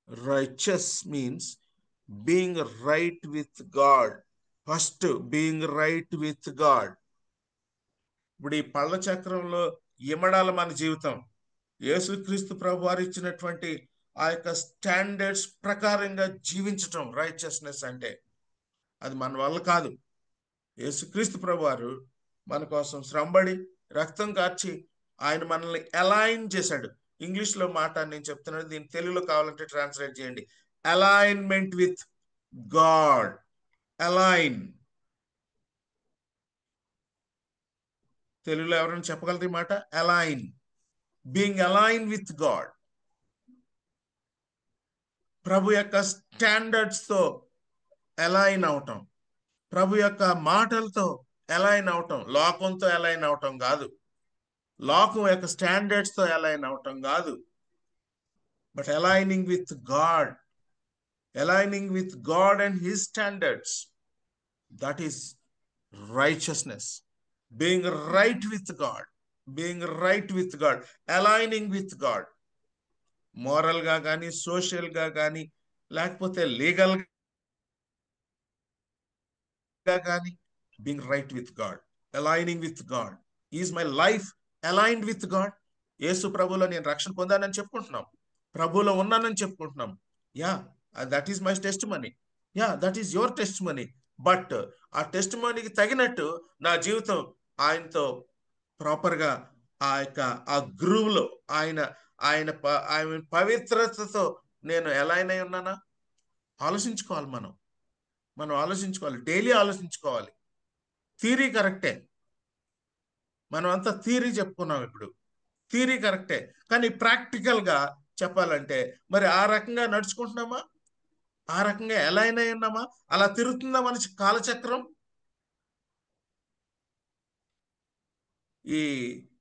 Righteous means being right with God. First, being right with God. ఇప్పుడు ఈ పళ్ళ చక్రంలో ఇమడాల మన జీవితం యేసుక్రీస్తు ప్రభు వారు ఇచ్చినటువంటి ఆ యొక్క స్టాండర్డ్స్ ప్రకారంగా జీవించటం రైచియస్నెస్ అంటే. అది మన వల్ల కాదు. యేసుక్రీస్తు ప్రభు వారు మన కోసం శ్రమపడి రక్తం కార్చి ఆయన మనల్ని అలైన్ చేశాడు. ఇంగ్లీష్లో మాట నేను చెప్తున్నాను, దీన్ని తెలుగులో కావాలంటే ట్రాన్స్లేట్ చేయండి. Alignment with God. అలైన్. తెలుగులో ఎవరైనా చెప్పగలరు ఈ మాట? Align. Being align with God. ప్రభు యొక్క స్టాండర్డ్స్తో అలైన్ అవటం, ప్రభు యొక్క మాటలతో అలైన్ అవటం, లోకంతో అలైన్ అవటం కాదు, లోకం యొక్క స్టాండర్డ్స్తో అలైన్ అవటం కాదు, but aligning with God. Aligning with God and His standards. That is righteousness. Being right with God. Being right with God. Aligning with God. Moral ga gani, social ga gani, లేకపోతే legal ga gani. Being right with God. Aligning with God. Is my life aligned with God? యేసు ప్రభువులో నేను రక్షణ పొందానని చెప్పుకుంటున్నాం, ప్రభువులో ఉన్నానని చెప్పుకుంటున్నాం. Yeah, that is my testimony. Yeah, that is your testimony. But ఆ టెస్టిమనీకి తగినట్టు నా జీవితం ఆయనతో ప్రాపర్గా ఆ గ్రూవ్లో ఆయన పవిత్రతతో నేను ఎలా అయినా ఉన్నానా ఆలోచించుకోవాలి. మనం ఆలోచించుకోవాలి, డైలీ ఆలోచించుకోవాలి. థియరీ కరెక్టే, మనం అంతా థియరీ చెప్పుకున్నాం. ఇప్పుడు థియరీ కరెక్టే, కానీ ప్రాక్టికల్గా చెప్పాలంటే మరి ఆ రకంగా నడుచుకుంటున్నామా? ఆ రకంగా ఎలా అయినా ఉన్నామా? అలా తిరుగుతుందా మన కాలచక్రం?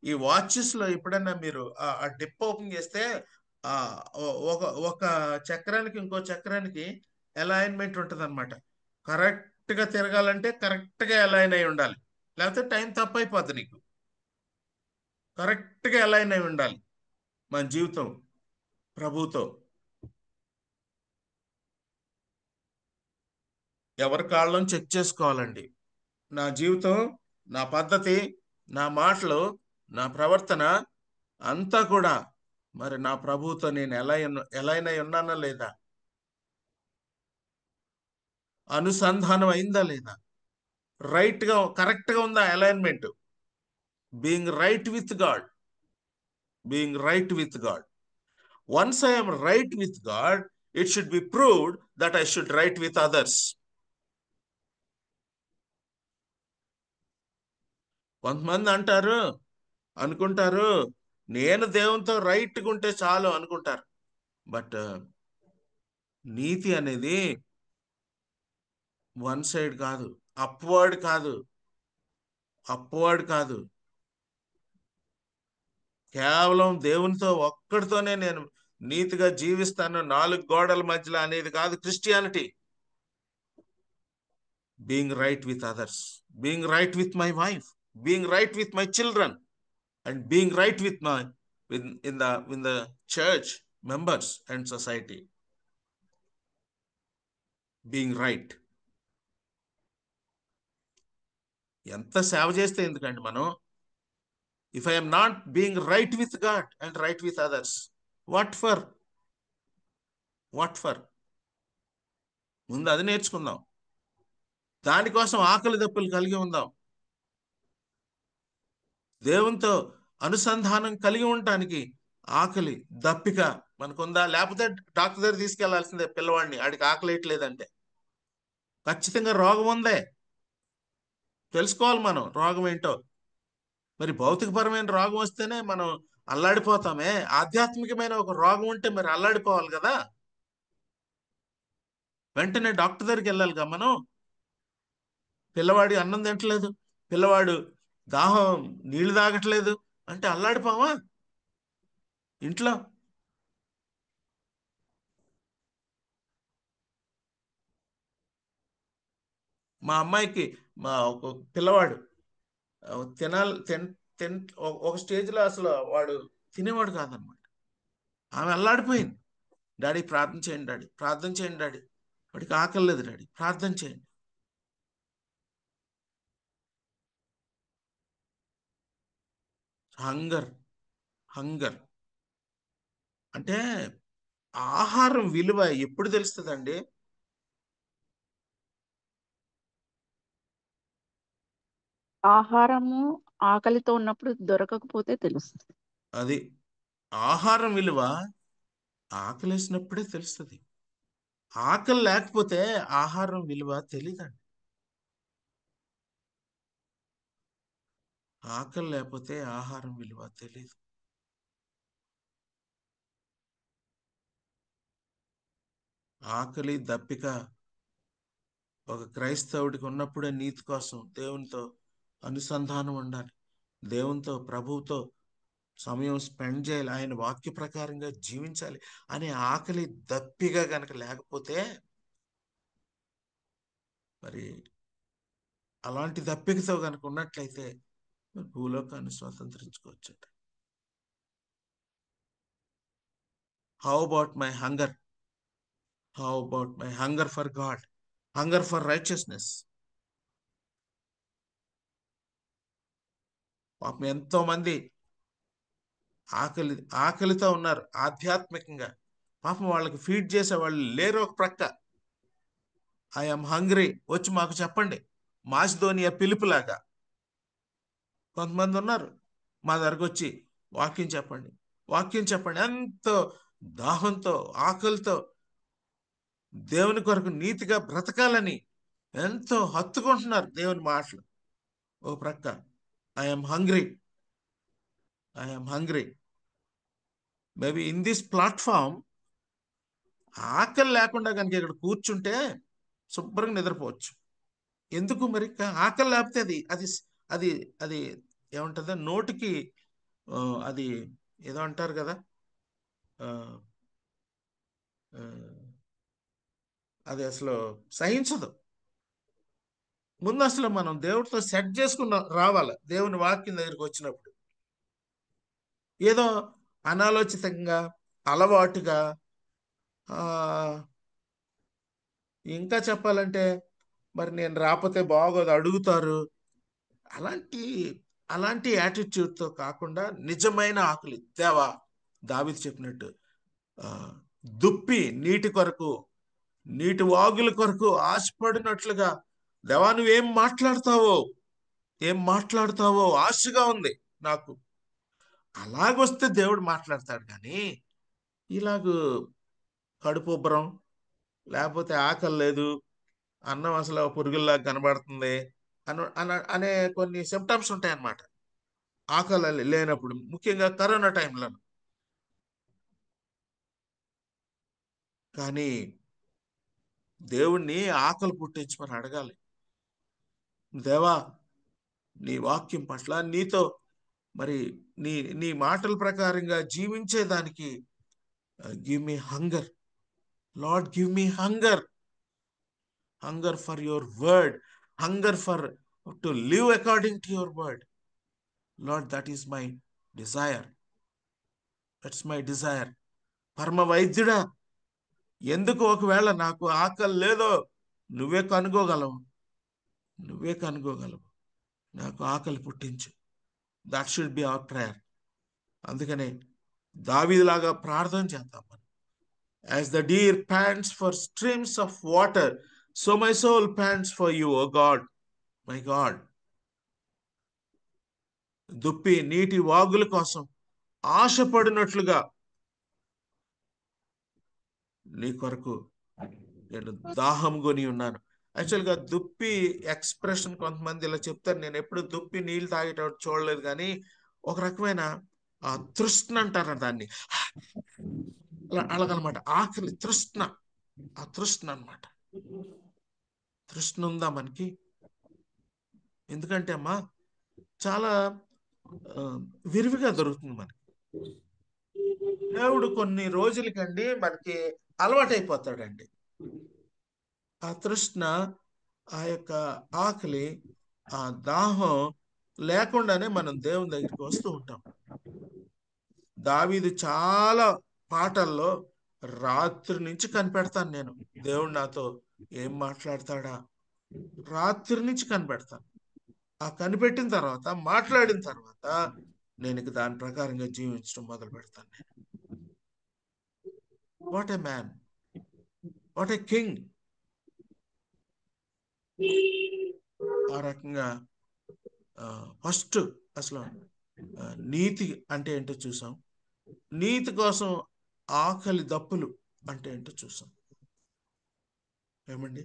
ఈ వాచెస్లో ఎప్పుడైనా మీరు ఆ డిప్ ఓపెన్ చేస్తే ఒక చక్రానికి ఇంకో చక్రానికి అలైన్మెంట్ ఉంటుంది అనమాట. కరెక్ట్గా తిరగాలంటే కరెక్ట్గా అలైన్ అయి ఉండాలి, లేకపోతే టైం తప్పైపోద్ది నీకు. కరెక్ట్గా అలైన్ అయి ఉండాలి మన జీవితం ప్రభువుతో. ఎవరి కాళ్ళని చెక్ చేసుకోవాలండి. నా జీవితం, నా పద్ధతి, నా మాటలు, నా ప్రవర్తన అంతా కూడా మరి నా ప్రభువుతో నేను ఎలాగైనా ఉన్నానా లేదా, అనుసంధానం అయిందా లేదా, రైట్గా కరెక్ట్గా ఉందా alignment. Being right with God. Being right with God. Once I am right with God, it should be proved that I should right with others. కొంతమంది అనుకుంటారు నేను దేవునితో రైట్గా ఉంటే చాలు అనుకుంటారు. బట్ నీతి అనేది వన్ సైడ్ కాదు, అప్వర్డ్ కాదు. కేవలం దేవునితో ఒక్కడితోనే నేను నీతిగా జీవిస్తాను 4 గోడల మధ్యలో అనేది కాదు Christianity. Being right with others, being right with my wife, being right with my children. and being right with in the church members and society. Being right. ఎంత సేవ చేస్తే ఎందుకండి మనం? If I am not being right with God and right with others, what for? ముందు అది నేర్చుకుందాం. దానికోసం ఆకలి దప్పులు కలిగి ఉందాం. దేవునితో అనుసంధానం కలిగి ఉండటానికి ఆకలి దప్పిక మనకుందా? లేకపోతే డాక్టర్ దగ్గర తీసుకెళ్లాల్సిందే పిల్లవాడిని, ఆడికి ఆకలి వేయట్లేదంటే. ఖచ్చితంగా రోగం ఉందే, తెలుసుకోవాలి మనం రోగం ఏంటో. మరి భౌతికపరమైన రోగం వస్తేనే మనం అల్లాడిపోతామే. ఆధ్యాత్మికమైన ఒక రోగం ఉంటే మరి అల్లాడిపోవాలి కదా. వెంటనే డాక్టర్ దగ్గరికి వెళ్ళాలిగా మనం. పిల్లవాడి అన్నం తింటలేదు, పిల్లవాడు దాహం నీళ్లు తాగట్లేదు అంటే అల్లాడిపోవా ఇంట్లో? మా అమ్మాయికి ఒక పిల్లవాడు ఒక స్టేజ్లో అసలు వాడు తినేవాడు కాదనమాట. ఆమె అల్లాడిపోయింది. డాడీ ప్రార్థన చేయండి, డాడీ ప్రార్థన చేయండి, డాడీ వాడికి ఆకలి లేదు, డాడీ ప్రార్థన చేయండి. హంగర్ అంటే ఆహారం విలువ ఎప్పుడు తెలుస్తుందండి? ఆహారము ఆకలితో ఉన్నప్పుడు దొరకకపోతే తెలుస్తుంది. అది ఆహారం విలువ ఆకలేసినప్పుడే తెలుస్తుంది. ఆకలి లేకపోతే ఆహారం విలువ తెలీదండి. ఆకలి లేకపోతే ఆహారం విలువ తెలీదు. ఆకలి దప్పిక ఒక క్రైస్తవుడికి ఉన్నప్పుడే నీతి కోసం దేవునితో అనుసంధానం ఉండాలి. దేవునితో ప్రభువుతో సమయం స్పెండ్ చేయాలి, ఆయన వాక్య ప్రకారంగా జీవించాలి అనే ఆకలి దప్పిగా కనుక లేకపోతే, మరి అలాంటి దప్పికతో కనుక ఉన్నట్లయితే భూలోకాన్ని స్వతంత్రించుకోవచ్చు. How about my hunger? How about my hunger for God, hunger for righteousness? పాపం ఎంతో మంది ఆకలితో ఉన్నారు ఆధ్యాత్మికంగా. పాపం వాళ్ళకి ఫీడ్ చేసే వాళ్ళు లేరు ఒక ప్రక్క. ఐఎమ్ హంగ్రీ, వచ్చి మాకు చెప్పండి. మాసిదోనియా పిలుపులాగా కొంతమంది ఉన్నారు మా దగ్గరకు వచ్చి వాక్యం చెప్పండి, వాక్యం చెప్పండి. ఎంతో దాహంతో ఆకలితో దేవుని కొరకు నీతిగా బ్రతకాలని ఎంతో హత్తుకుంటున్నారు దేవుని మాటలు. ఓ ప్రక్క I'm hungry, I'm hungry. Maybe in this platform ఆకలి లేకుండా కనుక ఇక్కడ కూర్చుంటే శుభ్రంగా నిద్రపోవచ్చు. ఎందుకు మరి? ఆకలి లేకపోతే అది అది అది అది ఏమంటుంది, నోటికి అది ఏదో అంటారు కదా, అది అసలు సహించదు. ముందు అసలు మనం దేవుడితో సెట్ చేసుకున్న రావాలి. దేవుని వాక్యం దగ్గరికి వచ్చినప్పుడు ఏదో అనాలోచితంగా అలవాటుగా, ఇంకా చెప్పాలంటే మరి నేను రాకపోతే బాగోదు అడుగుతారు, అలాంటి యాటిట్యూడ్తో కాకుండా నిజమైన ఆకలి. దేవా, దావీదు చెప్పినట్టు దుప్పి నీటి కొరకు, నీటి వాగుల కొరకు ఆశపడినట్లుగా, దేవా నువ్వేం మాట్లాడతావో ఆశగా ఉంది నాకు. అలాగొస్తే దేవుడు మాట్లాడతాడు. కానీ ఇలాగూ కడుపు ఉబ్బరం, లేకపోతే ఆకలి లేదు, అన్నం అసలు పురుగుల్లాగా కనబడుతుంది అనే కొన్ని సిమ్టమ్స్ ఉంటాయన్నమాట ఆకలి లేనప్పుడు, ముఖ్యంగా కరోనా టైంలో. కానీ దేవుణ్ణి ఆకలి పుట్టించమని అడగాలి. దేవా, నీ వాక్యం పట్ల నీతో మరి నీ మాటల ప్రకారంగా జీవించేదానికి give me hunger lord, give me hunger for your word, hunger for to live according to your word. Lord, that is my desire. That's my desire. పరమ వైద్యుడా, ఎందుకు ఒకవేళ నాకు ఆకలి లేదో నువ్వే కనుగోగలవు, నువ్వే కనుగోగలవు. నాకు ఆకలి పుట్టించు. That should be our prayer. అందుకనే దావీదులాగా ప్రార్థన చేద్దాం మనం. As the deer pants for streams of water, so my soul pants for you, O God, my God. దుప్పి నీటి వాగుల కోసం ఆశపడినట్లుగా నీ కొరకు నేను దాహం కొని ఉన్నాను. యాక్చువల్గా దుప్పి ఎక్స్ప్రెషన్ కొంతమంది ఇలా చెప్తారు. నేను ఎప్పుడు దుప్పి నీళ్ళు తాగేటప్పుడు చూడలేదు, కానీ ఒక రకమైన తృష్ణ అంటారు దాన్ని, అలాగనమాట. ఆకలి, తృష్ణ, ఆ తృష్ణ అనమాట. తృష్ణ ఉందా మనకి? ఎందుకంటే అమ్మా చాలా విరివిగా దొరుకుతుంది మనకి. దేవుడు కొన్ని రోజులకండి మనకి అలవాటైపోతాడండి. ఆ తృష్ణ, ఆ యొక్క ఆకలి, ఆ దాహం లేకుండానే మనం దేవుని దగ్గరికి వస్తూ ఉంటాం. దావీదు చాలా పాటల్లో రాత్రి నుంచి కనిపెడతాను నేను, దేవుడు నాతో ఏం మాట్లాడతాడా, రాత్రి నుంచి కనిపెడతాను. ఆ కనిపెట్టిన తర్వాత, మాట్లాడిన తర్వాత నేను ఇక దాని ప్రకారంగా జీవించడం మొదలు పెడతాను. నేను what a man, what a king. ఆ రకంగా ఫస్ట్ అసలు నీతి అంటే ఏంటో చూసాం, నీతి కోసం ఆకలి దప్పులు అంటే ఏంటో చూసాం. ఏమండి,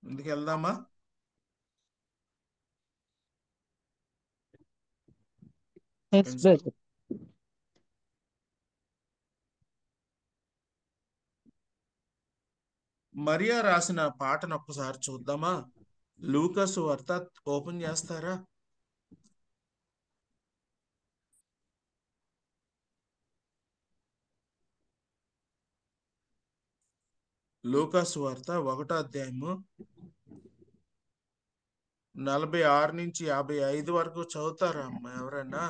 ముందుకు వెళ్దామా? మరియా రాసిన పాటను ఒక్కసారి చూద్దామా? లూకా సువార్త ఓపెన్ చేస్తారా? లూకా సువార్త 1వ అధ్యాయము 46 నుంచి 55 వరకు చదువుతారా అమ్మా ఎవరైనా?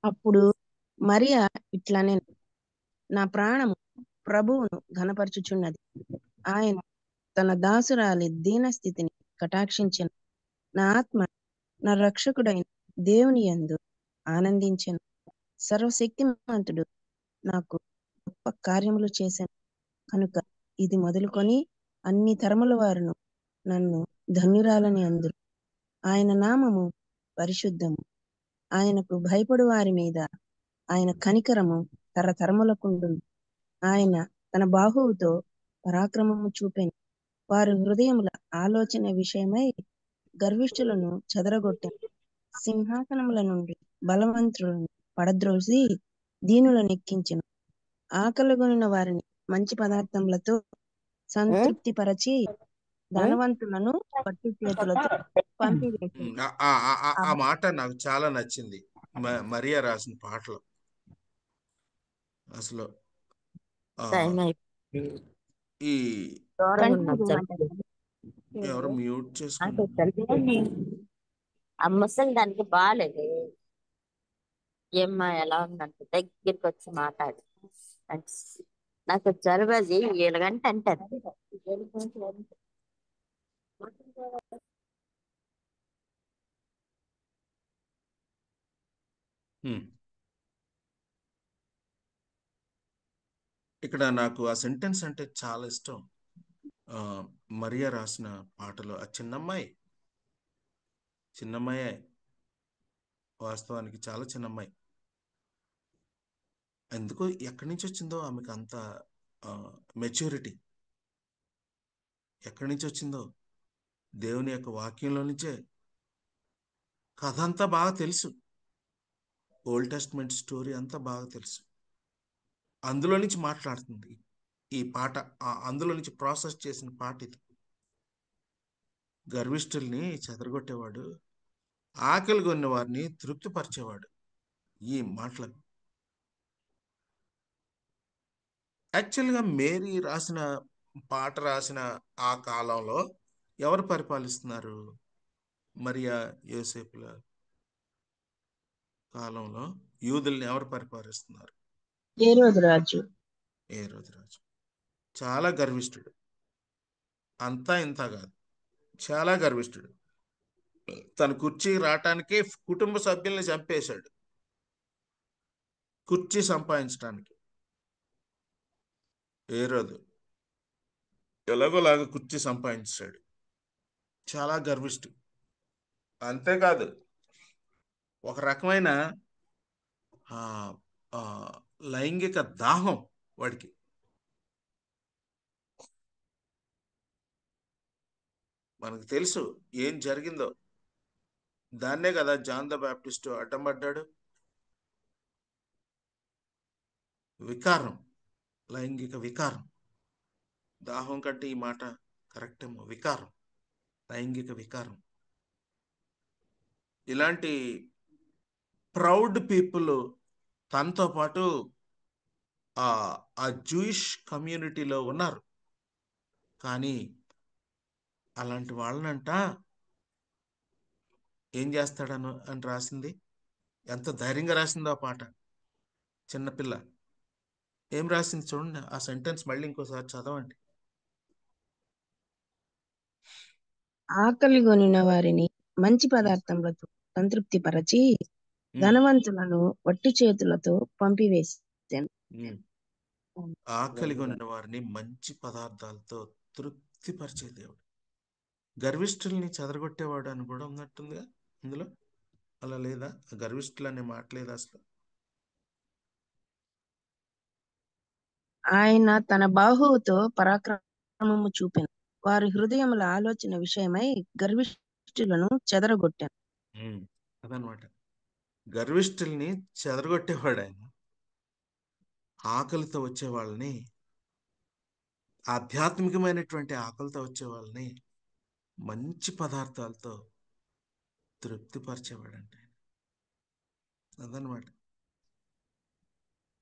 అప్పుడు మరియా ఇట్లనే, నా ప్రాణము ప్రభువును ఘనపరచుచున్నది. ఆయన తన దాసురాలి దీనస్థితిని కటాక్షించెను. నా ఆత్మ నా రక్షకుడైన దేవుని యందు ఆనందించెను. సర్వశక్తిమంతుడు నాకు గొప్ప కార్యములు చేశాను కనుక ఇది మొదలుకొని అన్ని తరముల వారును నన్ను ధన్యురాలని అందురు. ఆయన నామము పరిశుద్ధము. ఆయనకు భయపడు వారి మీద ఆయన కనికరము తరతరములకుండును. ఆయన తన బాహువుతో పరాక్రమము చూపెను. వారి హృదయముల ఆలోచన విషయమై గర్విష్ఠులను చెదరగొట్టెను. సింహాసనముల నుండి బలవంతులను పడద్రోసి దీనులను ఎక్కించెను. ఆకలిగొనిన వారిని మంచి పదార్థములతో సంతృప్తి పరచి ధనవంతులను పట్టు చేతులతో పంపివేసింది. ఆ మాట నాకు చాలా నచ్చింది మరియా రాసిన పాటలో. అసలు ఈ ఎవరు మ్యూట్ చేసుకున్నారు? ఆ ముసలి దానికి బాగాలేదు. ఏమ్మా ఎలా ఉందంటే దగ్గరికి వచ్చి మాట్లాడు. నాకు జలుబది 7 గంట అంటది. ఇక్కడ నాకు ఆ సెంటెన్స్ అంటే చాలా ఇష్టం. మరియా రాసిన పాటలో ఆ చిన్నమ్మాయే, వాస్తవానికి చాలా చిన్నమ్మాయి. ఎందుకో ఎక్కడి నుంచి వచ్చిందో ఆమెకు అంత మెచ్యూరిటీ, ఎక్కడి నుంచి వచ్చిందో దేవుని యొక్క వాక్యంలో నుంచే. కథ అంతా బాగా తెలుసు, ఓల్డ్ టెస్ట్మెంట్ స్టోరీ అంతా బాగా తెలుసు. అందులో నుంచి మాట్లాడుతుంది ఈ పాట, అందులో నుంచి ప్రాసెస్ చేసిన పాట ఇది. గర్విష్ఠుల్ని చెదరగొట్టేవాడు, ఆకలి కొన్న వారిని తృప్తిపరిచేవాడు. ఈ మాటలు యాక్చువల్గా మేరీ రాసిన పాట రాసిన ఆ కాలంలో ఎవరు పరిపాలిస్తున్నారు? మరియా యోసేపుల కాలంలో యూదుల్ని ఎవరు పరిపాలిస్తున్నారు? హేరోదు రాజు. హేరోదు రాజు చాలా గర్విష్ఠుడు. అంతా ఇంత కాదు, చాలా గర్విష్ఠుడు. తన కుర్చీ రావటానికి కుటుంబ సభ్యుల్ని చంపేశాడు కుర్చీ సంపాదించడానికి. హేరోదు ఎలాగోలాగా కుర్చీ సంపాదించాడు. చాలా గర్విష్ఠుడు. అంతేకాదు, ఒక రకమైన లైంగిక దాహం వాడికి. మనకు తెలుసు ఏం జరిగిందో. దాన్నే కదా జాన్ ద బాప్టిస్ట్ అడ్డం పడ్డాడు. వికారం, లైంగిక వికారం. దాహం కంటే ఈ మాట కరెక్ట్ ఏమో. వికారం, లైంగిక వికారం. ఇలాంటి ప్రౌడ్ పీపుల్ తనతో పాటు ఆ జూయిష్ కమ్యూనిటీలో ఉన్నారు. కానీ అలాంటి వాళ్ళనంట ఏం చేస్తాడను అని రాసింది. ఎంత ధైర్యంగా రాసిందో ఆ పాట. చిన్నపిల్ల ఏం రాసింది చూడండి. ఆ సెంటెన్స్ మళ్ళీ ఇంకోసారి చదవండి. ఆకలి కొనిన వారిని మంచి పదార్థములతో సంతృప్తి పరచి ధనవంతులను వట్టి చేతులతో పంపివేసాను. ఆకలి కొనిన వారిని మంచి పదార్థాలతో తృప్తిపరిచే దేవుడు. గర్విష్ఠుల్ని చెదరగొట్టేవాడు అని కూడా ఉన్నట్టుందిగా ఇందులో. అలా లేదా? గర్విష్ఠులు అనే మాట లేదా అసలు? ఆయన తన బాహువుతో పరాక్రమము చూపెను. వారి హృదయముల ఆలోచన విషయమై గర్విష్ఠులను చెదరగొట్టాను. అదనమాట. గర్విష్ఠుల్ని చెదరగొట్టేవాడు ఆయన. ఆకలితో వచ్చే వాళ్ళని, ఆధ్యాత్మికమైనటువంటి ఆకలితో వచ్చే వాళ్ళని మంచి పదార్థాలతో తృప్తిపరిచేవాడంట. అదనమాట.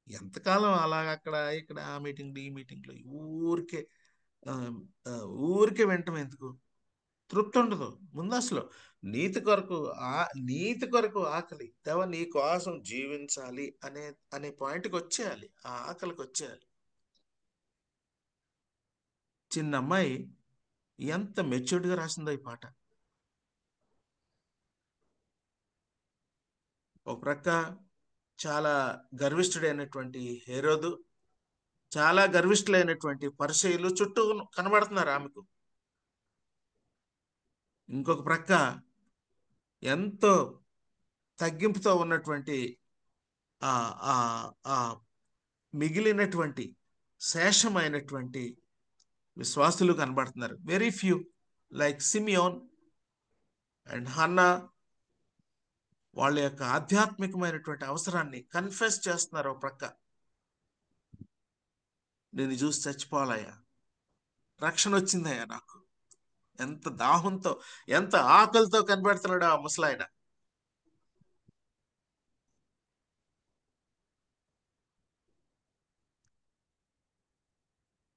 ఎంతకాలం అలాగ అక్కడ ఇక్కడ ఆ మీటింగ్లు ఈ మీటింగ్లు ఊరికే వింటాం ఎందుకు? తృప్తి ఉండదు. ముందు అసలు నీతి కొరకు ఆకలి. దేవా నీ కోసం జీవించాలి అనే పాయింట్కి వచ్చేయాలి. ఆ ఆకలికి వచ్చేయాలి. చిన్న అమ్మాయి ఎంత మెచ్యూర్డ్గా రాసిందో ఈ పాట. ఒక ప్రక్క చాలా గర్విష్ఠుడైనటువంటి హేరోదు, చాలా గర్విష్ఠులైనటువంటి పరిసయ్యులు చుట్టూ కనబడుతున్నారు ఆమెకు. ఇంకొక ప్రక్క ఎంతో తగ్గింపుతో ఉన్నటువంటి మిగిలినటువంటి శేషమైనటువంటి విశ్వాసులు కనబడుతున్నారు. Very few, like Simeon and Hannah. వాళ్ళ యొక్క ఆధ్యాత్మికమైనటువంటి అవసరాన్ని కన్ఫెస్ చేస్తున్నారు. ఒక ప్రక్క నేను చూసి చచ్చిపోవాలయ్యా, రక్షణ వచ్చిందయ్యా నాకు. ఎంత దాహంతో, ఎంత ఆకలితో కనబడుతున్నాడు ఆ ముసలాయన.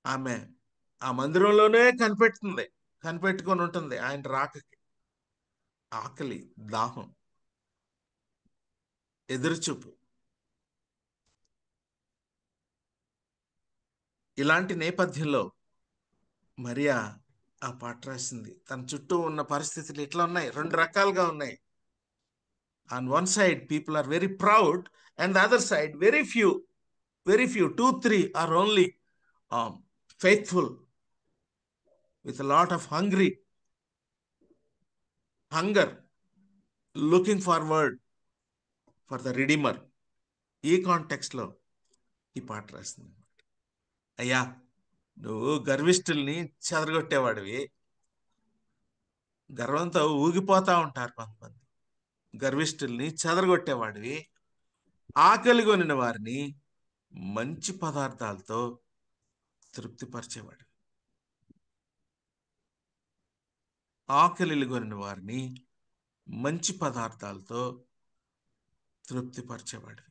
ఆమె ఆ మందిరంలోనే కనిపెట్టుకొని ఉంటుంది ఆయన రాకకి. ఆకలి, దాహం, ఎదురుచూపు. ఇలాంటి నేపథ్యంలో మరియా ఆ పాట రాసింది. తన చుట్టూ ఉన్న పరిస్థితులు ఇట్లా ఉన్నాయి, రెండు రకాలుగా ఉన్నాయి. On one side people are very proud, and the other side very few, 2-3 are only faithful with a lot of hunger, looking forward for the Redeemer. ఈ కాంటెక్స్ట్ లో ఈ పాట రాసింది. అయ్యా నువ్వు గర్విష్ఠుల్ని చెదరగొట్టేవాడివి. గర్వంతో ఊగిపోతా ఉంటారు కొంతమంది. గర్విష్ఠుల్ని చెదరగొట్టేవాడివి. ఆకలి కొనిన వారిని మంచి పదార్థాలతో తృప్తిపరిచేవాడు. ఆకలి కొనిన వారిని మంచి పదార్థాలతో తృప్తిపరిచేవాడు.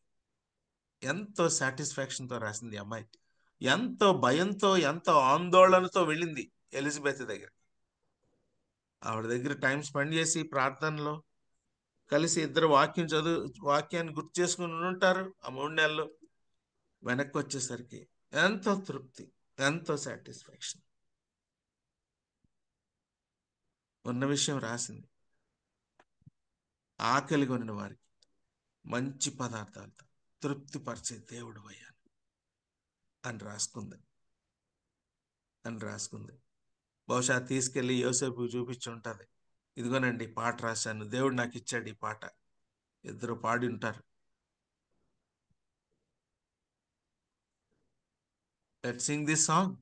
ఎంతో సాటిస్ఫాక్షన్తో రాసింది అమ్మాయి. ఎంతో భయంతో, ఎంతో ఆందోళనతో వెళ్ళింది ఎలిజబెత్ దగ్గర. ఆవిడ దగ్గర టైం స్పెండ్ చేసి ప్రార్థనలో కలిసి ఇద్దరు వాక్యాన్ని గుర్తు చేసుకుని ఉంటారు. ఆ 3 నెలలు వెనక్కి వచ్చేసరికి ఎంతో తృప్తి, ఎంతో సాటిస్ఫాక్షన్ ఉన్న విషయం రాసింది. ఆకలి కొనిన వారికి మంచి పదార్థాలతో తృప్తిపరిచే దేవుడు అయ్యాను అని రాసుకుంది. బహుశా తీసుకెళ్లి యోసేపు చూపించి ఉంటది. ఇదిగోనండి పాట రాశాను, దేవుడు నాకు ఇచ్చాడు ఈ పాట. ఇద్దరు పాడి ఉంటారు. Let's Singh this song.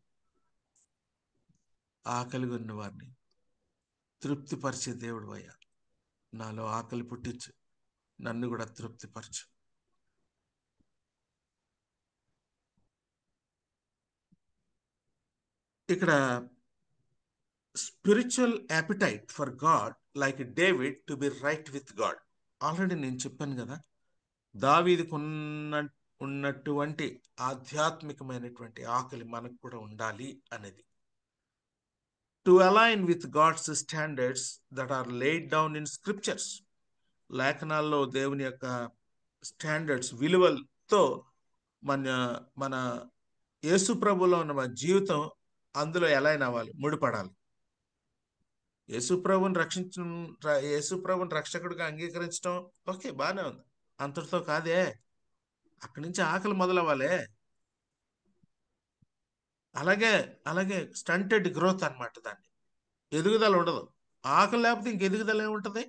ఆకలి కొన్న వారిని తృప్తిపరిచే దేవుడు అయ్యా, నాలో ఆకలి పుట్టించు, నన్ను కూడా తృప్తిపరచు. ఇక్కడ spiritual appetite for God like David to be right with God. Already నేను చెప్పాను కదా, దావీదుకు ఉన్నటువంటి ఆధ్యాత్మికమైనటువంటి ఆకలి మనకు కూడా ఉండాలి అనేది. To align with God's standards that are laid down in scriptures. లేఖనాల్లో దేవుని యొక్క స్టాండర్డ్స్, విలువలతో మన యేసు ప్రభులో ఉన్న మన జీవితం అందులో ఎలా అవ్వాలి, ముడిపడాలి. యేసుప్రభుని రక్షకుడిగా అంగీకరించడం ఓకే, బాగానే ఉంది. అంతటితో కాదే, అక్కడి నుంచి ఆకలి మొదలవ్వాలి. అలాగే స్టంటెడ్ గ్రోత్ అన్నమాట. దాన్ని ఎదుగుదల ఉండదు. ఆకలి లేకపోతే ఇంక ఎదుగుదల ఏముంటది?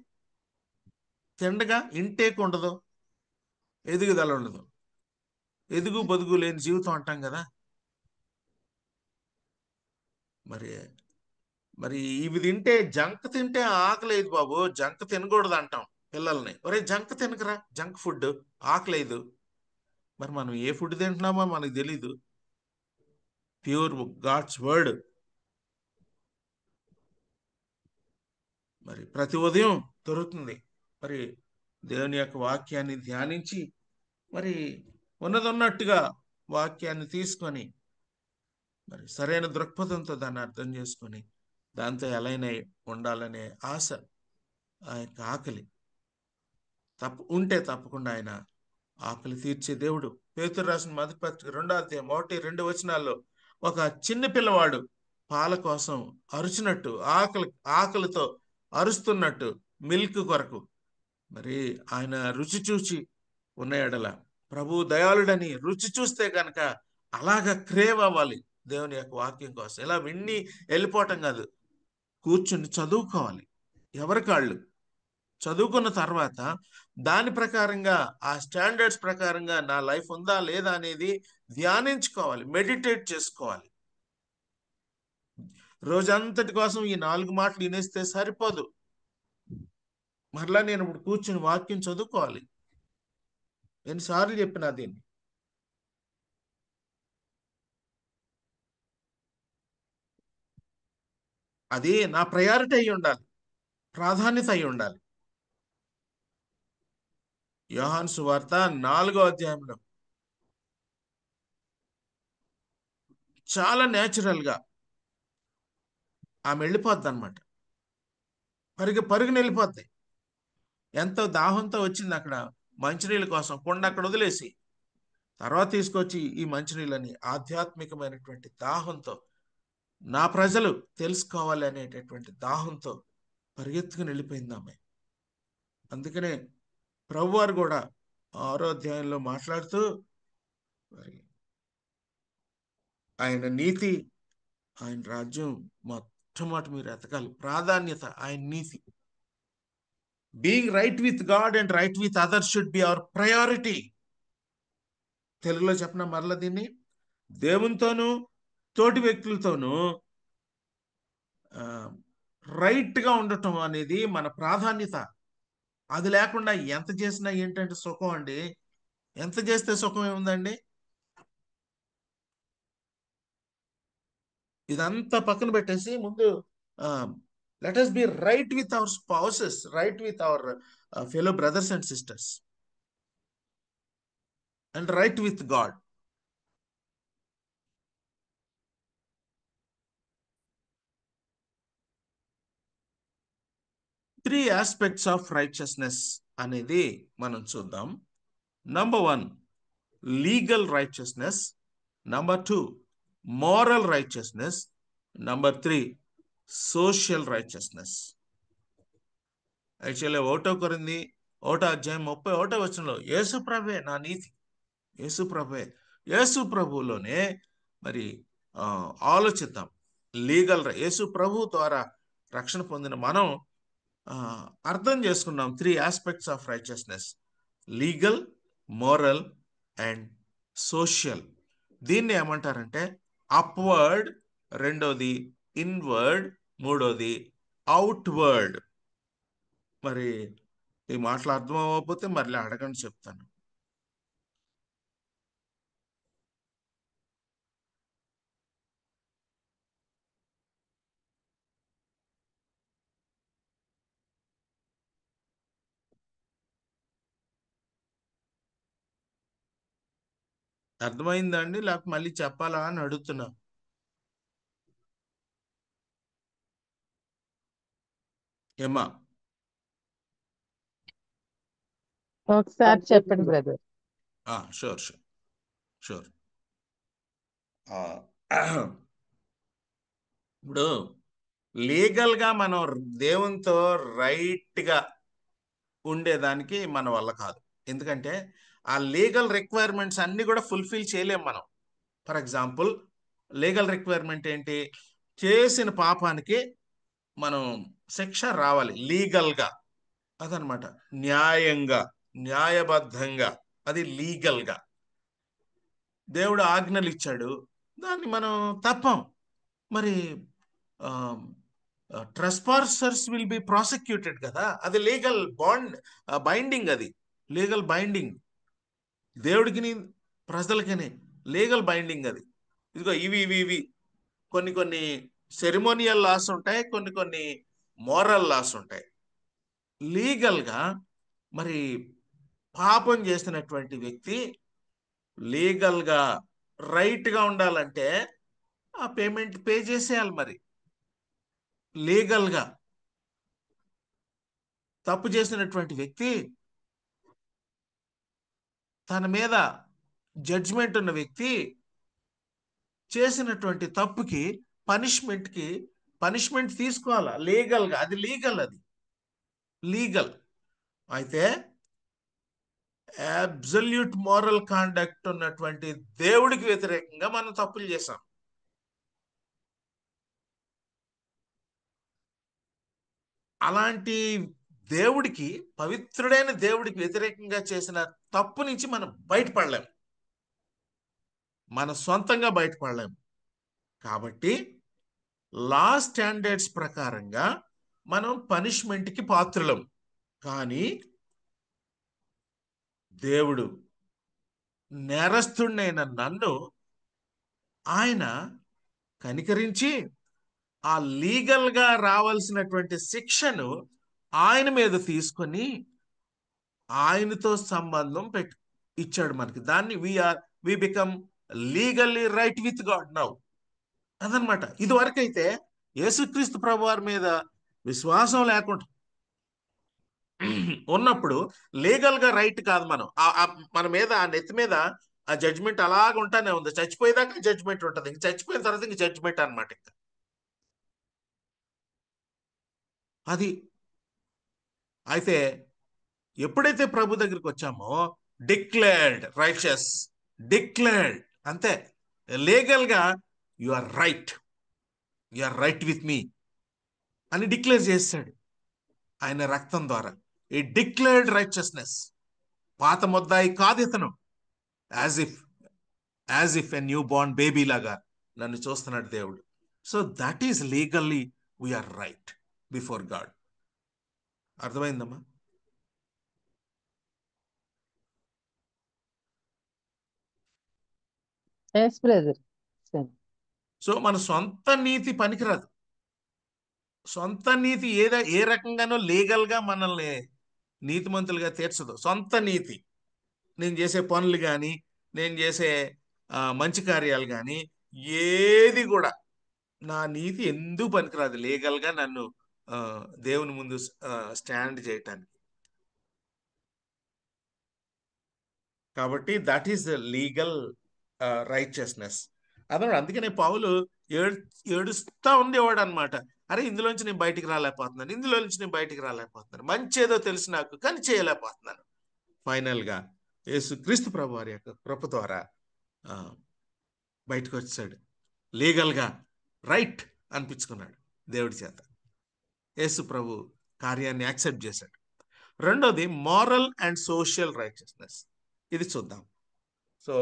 తిండగా ఇంటేక్ ఉండదు, ఎదుగుదల ఉండదు. ఎదుగు బదుగు లేని జీవితం అంటాం కదా. మరి ఇవి తింటే, జంక్ తింటే ఆకలేదు బాబు, జంక్ తినకూడదు అంటాం పిల్లల్ని. ఒరే జంక్ తినకరా, జంక్ ఫుడ్ ఆకలేదు. మరి మనం ఏ ఫుడ్ తింటున్నామో మనకు తెలీదు. Pure God's word. మరి ప్రతి ఉదయం దొరుకుతుంది. మరి దేవుని యొక్క వాక్యాన్ని ధ్యానించి, మరి ఉన్నదన్నట్టుగా వాక్యాన్ని తీసుకొని, మరి సరైన దృక్పథంతో దాన్ని అర్థం చేసుకొని, దాంతో ఎలానే ఉండాలనే ఆశ, ఆ యొక్క ఆకలి ఉంటే తప్పకుండా ఆయన ఆకలి తీర్చే దేవుడు. పేతురు రాసిన మొదటి పత్రిక 2వ అధ్యాయం 1-2 వచనాల్లో ఒక చిన్న పిల్లవాడు పాల కోసం అరుచినట్టు, ఆకలితో అరుస్తున్నట్టు మిల్క్ కొరకు, మరి ఆయన రుచి చూచి ఉన్న ఎడల, ప్రభు దయాళుడని రుచి చూస్తే కనుక అలాగా క్రేవ్ అవ్వాలి దేవుని యొక్క వాక్యం కోసం. ఇలా విన్ని వెళ్ళిపోవటం కాదు, కూర్చుని చదువుకోవాలి. ఎవరికాళ్ళు చదువుకున్న తర్వాత దాని ప్రకారంగా, ఆ స్టాండర్డ్స్ ప్రకారంగా నా లైఫ్ ఉందా లేదా అనేది ధ్యానించుకోవాలి, మెడిటేట్ చేసుకోవాలి. రోజంతటి కోసం ఈ 4 మాటలు వినేస్తే సరిపోదు. మరలా నేను ఇప్పుడు కూర్చుని వాక్యం చదువుకోవాలి. ఎన్నిసార్లు చెప్పినా దీన్ని. అది నా ప్రయారిటీ అయి ఉండాలి, ప్రాధాన్యత అయి ఉండాలి. యోహాను సువార్త 4వ అధ్యాయంలో చాలా నేచురల్ గా ఆమె వెళ్ళిపోద్ది అనమాట. పరుగుని వెళ్ళిపోద్ది. ఎంతో దాహంతో వచ్చింది అక్కడ మంచినీళ్ళ కోసం. కొండ అక్కడ వదిలేసి తర్వాత తీసుకొచ్చి ఈ మంచినీళ్ళని, ఆధ్యాత్మికమైనటువంటి దాహంతో, నా ప్రజలు తెలుసుకోవాలి అనేటటువంటి దాహంతో పరిగెత్తుకుని వెళ్ళిపోయింది ఆమె. అందుకనే ప్రభువారు కూడా 6వ అధ్యాయంలో మాట్లాడుతూ, ఆయన నీతి, ఆయన రాజ్యం మొట్టమొదటి మీరు ఎతకాలి. ప్రాధాన్యత ఆయన నీతి. Being right with God and right with others should be our priority. తెలుగులో చెప్పిన మరల దీన్ని, దేవునితోనూ తోటి వ్యక్తులతోనూ రైట్ గా ఉండటం అనేది మన ప్రాధాన్యత. అది లేకుండా ఎంత చేసినా ఏంటంటే సుఖం అండి. ఎంత చేస్తే సుఖం ఏముందండి? ఇదంతా పక్కన పెట్టేసి ముందు let us be right with our spouses, right with our fellow brothers and sisters, and right with God. 3 aspects of righteousness అనేది మనం చూద్దాం. Number 1 legal righteousness, number 2 moral righteousness, number 3 social righteousness. Actually 1 అధ్యాయం 31 వచనంలో యేసు ప్రభువే నా నీతి, యేసు ప్రభువే, యేసు ప్రభువులోనే మరి ఆలోచిద్దాం. యేసు ప్రభు ద్వారా రక్షణ పొందిన మనం అర్థం చేసుకున్నాం 3 aspects of righteousness: legal, moral and social. దీన్ని ఏమంటారంటే అప్వర్డ్, రెండోది ఇన్వర్డ్, మూడోది అవుట్వర్డ్. మరి ఈ మాటలు అర్థం అవ్వకపోతే మళ్ళీ అడగండి, చెప్తాను. అర్థమైందా అండి? లేకపోతే మళ్ళీ చెప్పాలా అని అడుగుతున్నా. ఏమా ఒకసారి చెప్పండి బ్రదర్. Sure sure sure. ఇప్పుడు లీగల్గా మనం దేవునితో రైట్గా ఉండేదానికి మన వల్ల కాదు. ఎందుకంటే ఆ లీగల్ రిక్వైర్మెంట్స్ అన్ని కూడా ఫుల్ఫిల్ చేయలేం మనం. ఫర్ ఎగ్జాంపుల్, లీగల్ రిక్వైర్మెంట్ ఏంటి? చేసిన పాపానికి మనం శిక్ష రావాలి లీగల్గా, అదనమాట. న్యాయంగా, న్యాయబద్ధంగా, అది లీగల్గా. దేవుడు ఆజ్ఞలు ఇచ్చాడు, దాన్ని మనం తప్పం. మరి ట్రెస్పాసర్స్ విల్ బి ప్రాసిక్యూటెడ్ కదా, అది లీగల్ బైండింగ్, అది లీగల్ బైండింగ్. దేవుడికి ప్రజలకని లీగల్ బైండింగ్ అది. ఇదిగో ఇవి కొన్ని సెరిమోనియల్ లాస్ ఉంటాయి, కొన్ని మోరల్ లాస్ ఉంటాయి. లీగల్గా మరి పాపం చేసినటువంటి వ్యక్తి లీగల్గా రైట్గా ఉండాలంటే ఆ పేమెంట్ పే చేసేయాలి. మరి లీగల్గా తప్పు చేసినటువంటి వ్యక్తి, తన మీద జడ్జిమెంట్ ఉన్న వ్యక్తి చేసినటువంటి తప్పుకి పనిష్మెంట్ తీసుకోవాలా లీగల్గా. అది లీగల్, అది లీగల్. అయితే అబ్సల్యూట్ మోరల్ కాండక్ట్ ఉన్నటువంటి దేవుడికి వ్యతిరేకంగా మనం తప్పులు చేశాం. అలాంటి దేవుడికి, పవిత్రుడైన దేవుడికి వ్యతిరేకంగా చేసిన తప్పు నుంచి మనం బయటపడలేం, మన సొంతంగా బయటపడలేం. కాబట్టి లా స్టాండర్డ్స్ ప్రకారంగా మనం పనిష్మెంట్కి పాత్రులం. కానీ దేవుడు నేరస్తుడినైన నన్ను ఆయన కనికరించి ఆ లీగల్గా రావాల్సినటువంటి శిక్షను ఆయన మీద తీసుకొని ఆయనతో సంబంధం ఇచ్చాడు మనకి. దాన్ని we become legally right with God now, అదనమాట. ఇది వరకైతే యేసుక్రీస్తు ప్రభు వారి మీద విశ్వాసం లేకుండా ఉన్నప్పుడు లీగల్గా రైట్ కాదు. మన మీద, ఆ నెత్తి మీద ఆ జడ్జిమెంట్ అలాగ ఉంటానే ఉంది. చచ్చిపోయేదాకా జడ్జిమెంట్ ఉంటుంది, ఇంక చచ్చిపోయిన తర్వాత ఇంక జడ్జిమెంట్ అనమాట. ఇంకా అది. అయితే ఎప్పుడైతే ప్రభు దగ్గరికి వచ్చామో డిక్లేర్డ్ రైచియస్, డిక్లేర్డ్ అంతే. లీగల్గా you are right with me అని డిక్లేర్ చేశాడు ఆయన రక్తం ద్వారా. ఈ డిక్లేర్డ్ రైచియస్నెస్. పాత ముద్దాయి కాదు ఇతను. As if a new born baby లాగా నన్ను చూస్తున్నాడు దేవుడు. So that is legally we are right before God. అర్థమైందమ్మా? సో మన సొంత నీతి పనికిరాదు. సొంత నీతి ఏ రకంగానో లీగల్గా మనల్ని నీతిమంతులుగా తీర్చదు. సొంత నీతి, నేను చేసే పనులు కానీ, నేను చేసే మంచి కార్యాలు కానీ, ఏది కూడా నా నీతి ఎందుకు పనికిరాదు లీగల్గా నన్ను దేవుని ముందు స్టాండ్ చేయటానికి. కాబట్టి that is the legal righteousness. అదనమాట. అందుకనే పౌలు ఏడుస్తా ఉండేవాడు అనమాట. అరే ఇందులోంచి నేను బయటికి రాలేకపోతున్నాను, ఇందులోంచి నేను బయటికి రాలేకపోతున్నాను, మంచి ఏదో తెలుసు నాకు కానీ చేయలేకపోతున్నాను. ఫైనల్గా యేసుక్రీస్తు ప్రభు వారి యొక్క కృప ద్వారా బయటకు వచ్చాడు. లీగల్గా రైట్ అనిపించుకున్నాడు దేవుడి చేత. యేసు ప్రభు కార్యాన్ని యాక్సెప్ట్ చేశాడు. రెండోది మారల్ అండ్ సోషల్ రైచియస్నెస్. ఇది చూద్దాం. సో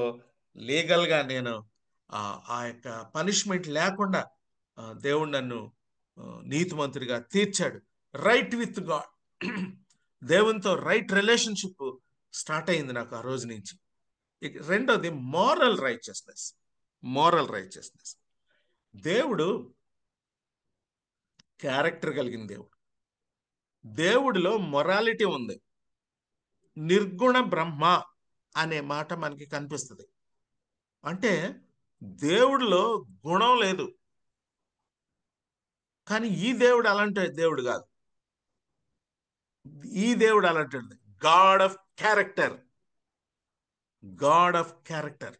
లీగల్గా నేను ఆ యొక్క పనిష్మెంట్ లేకుండా దేవుడు నన్ను నీతిమంతుడిగా తీర్చాడు. రైట్ విత్ గాడ్, దేవునితో రైట్ రిలేషన్షిప్ స్టార్ట్ అయింది నాకు ఆ రోజు నుంచి. రెండోది మారల్ రైచియస్నెస్. Moral righteousness. దేవుడు క్యారెక్టర్ కలిగిన దేవుడు. దేవుడిలో మొరాలిటీ ఉంది. నిర్గుణ బ్రహ్మ అనే మాట మనకి కనిపిస్తుంది. అంటే దేవుడిలో గుణం లేదు. కానీ ఈ దేవుడు అలాంటి దేవుడు కాదు. ఈ దేవుడు అలాంటి God of character. God of character.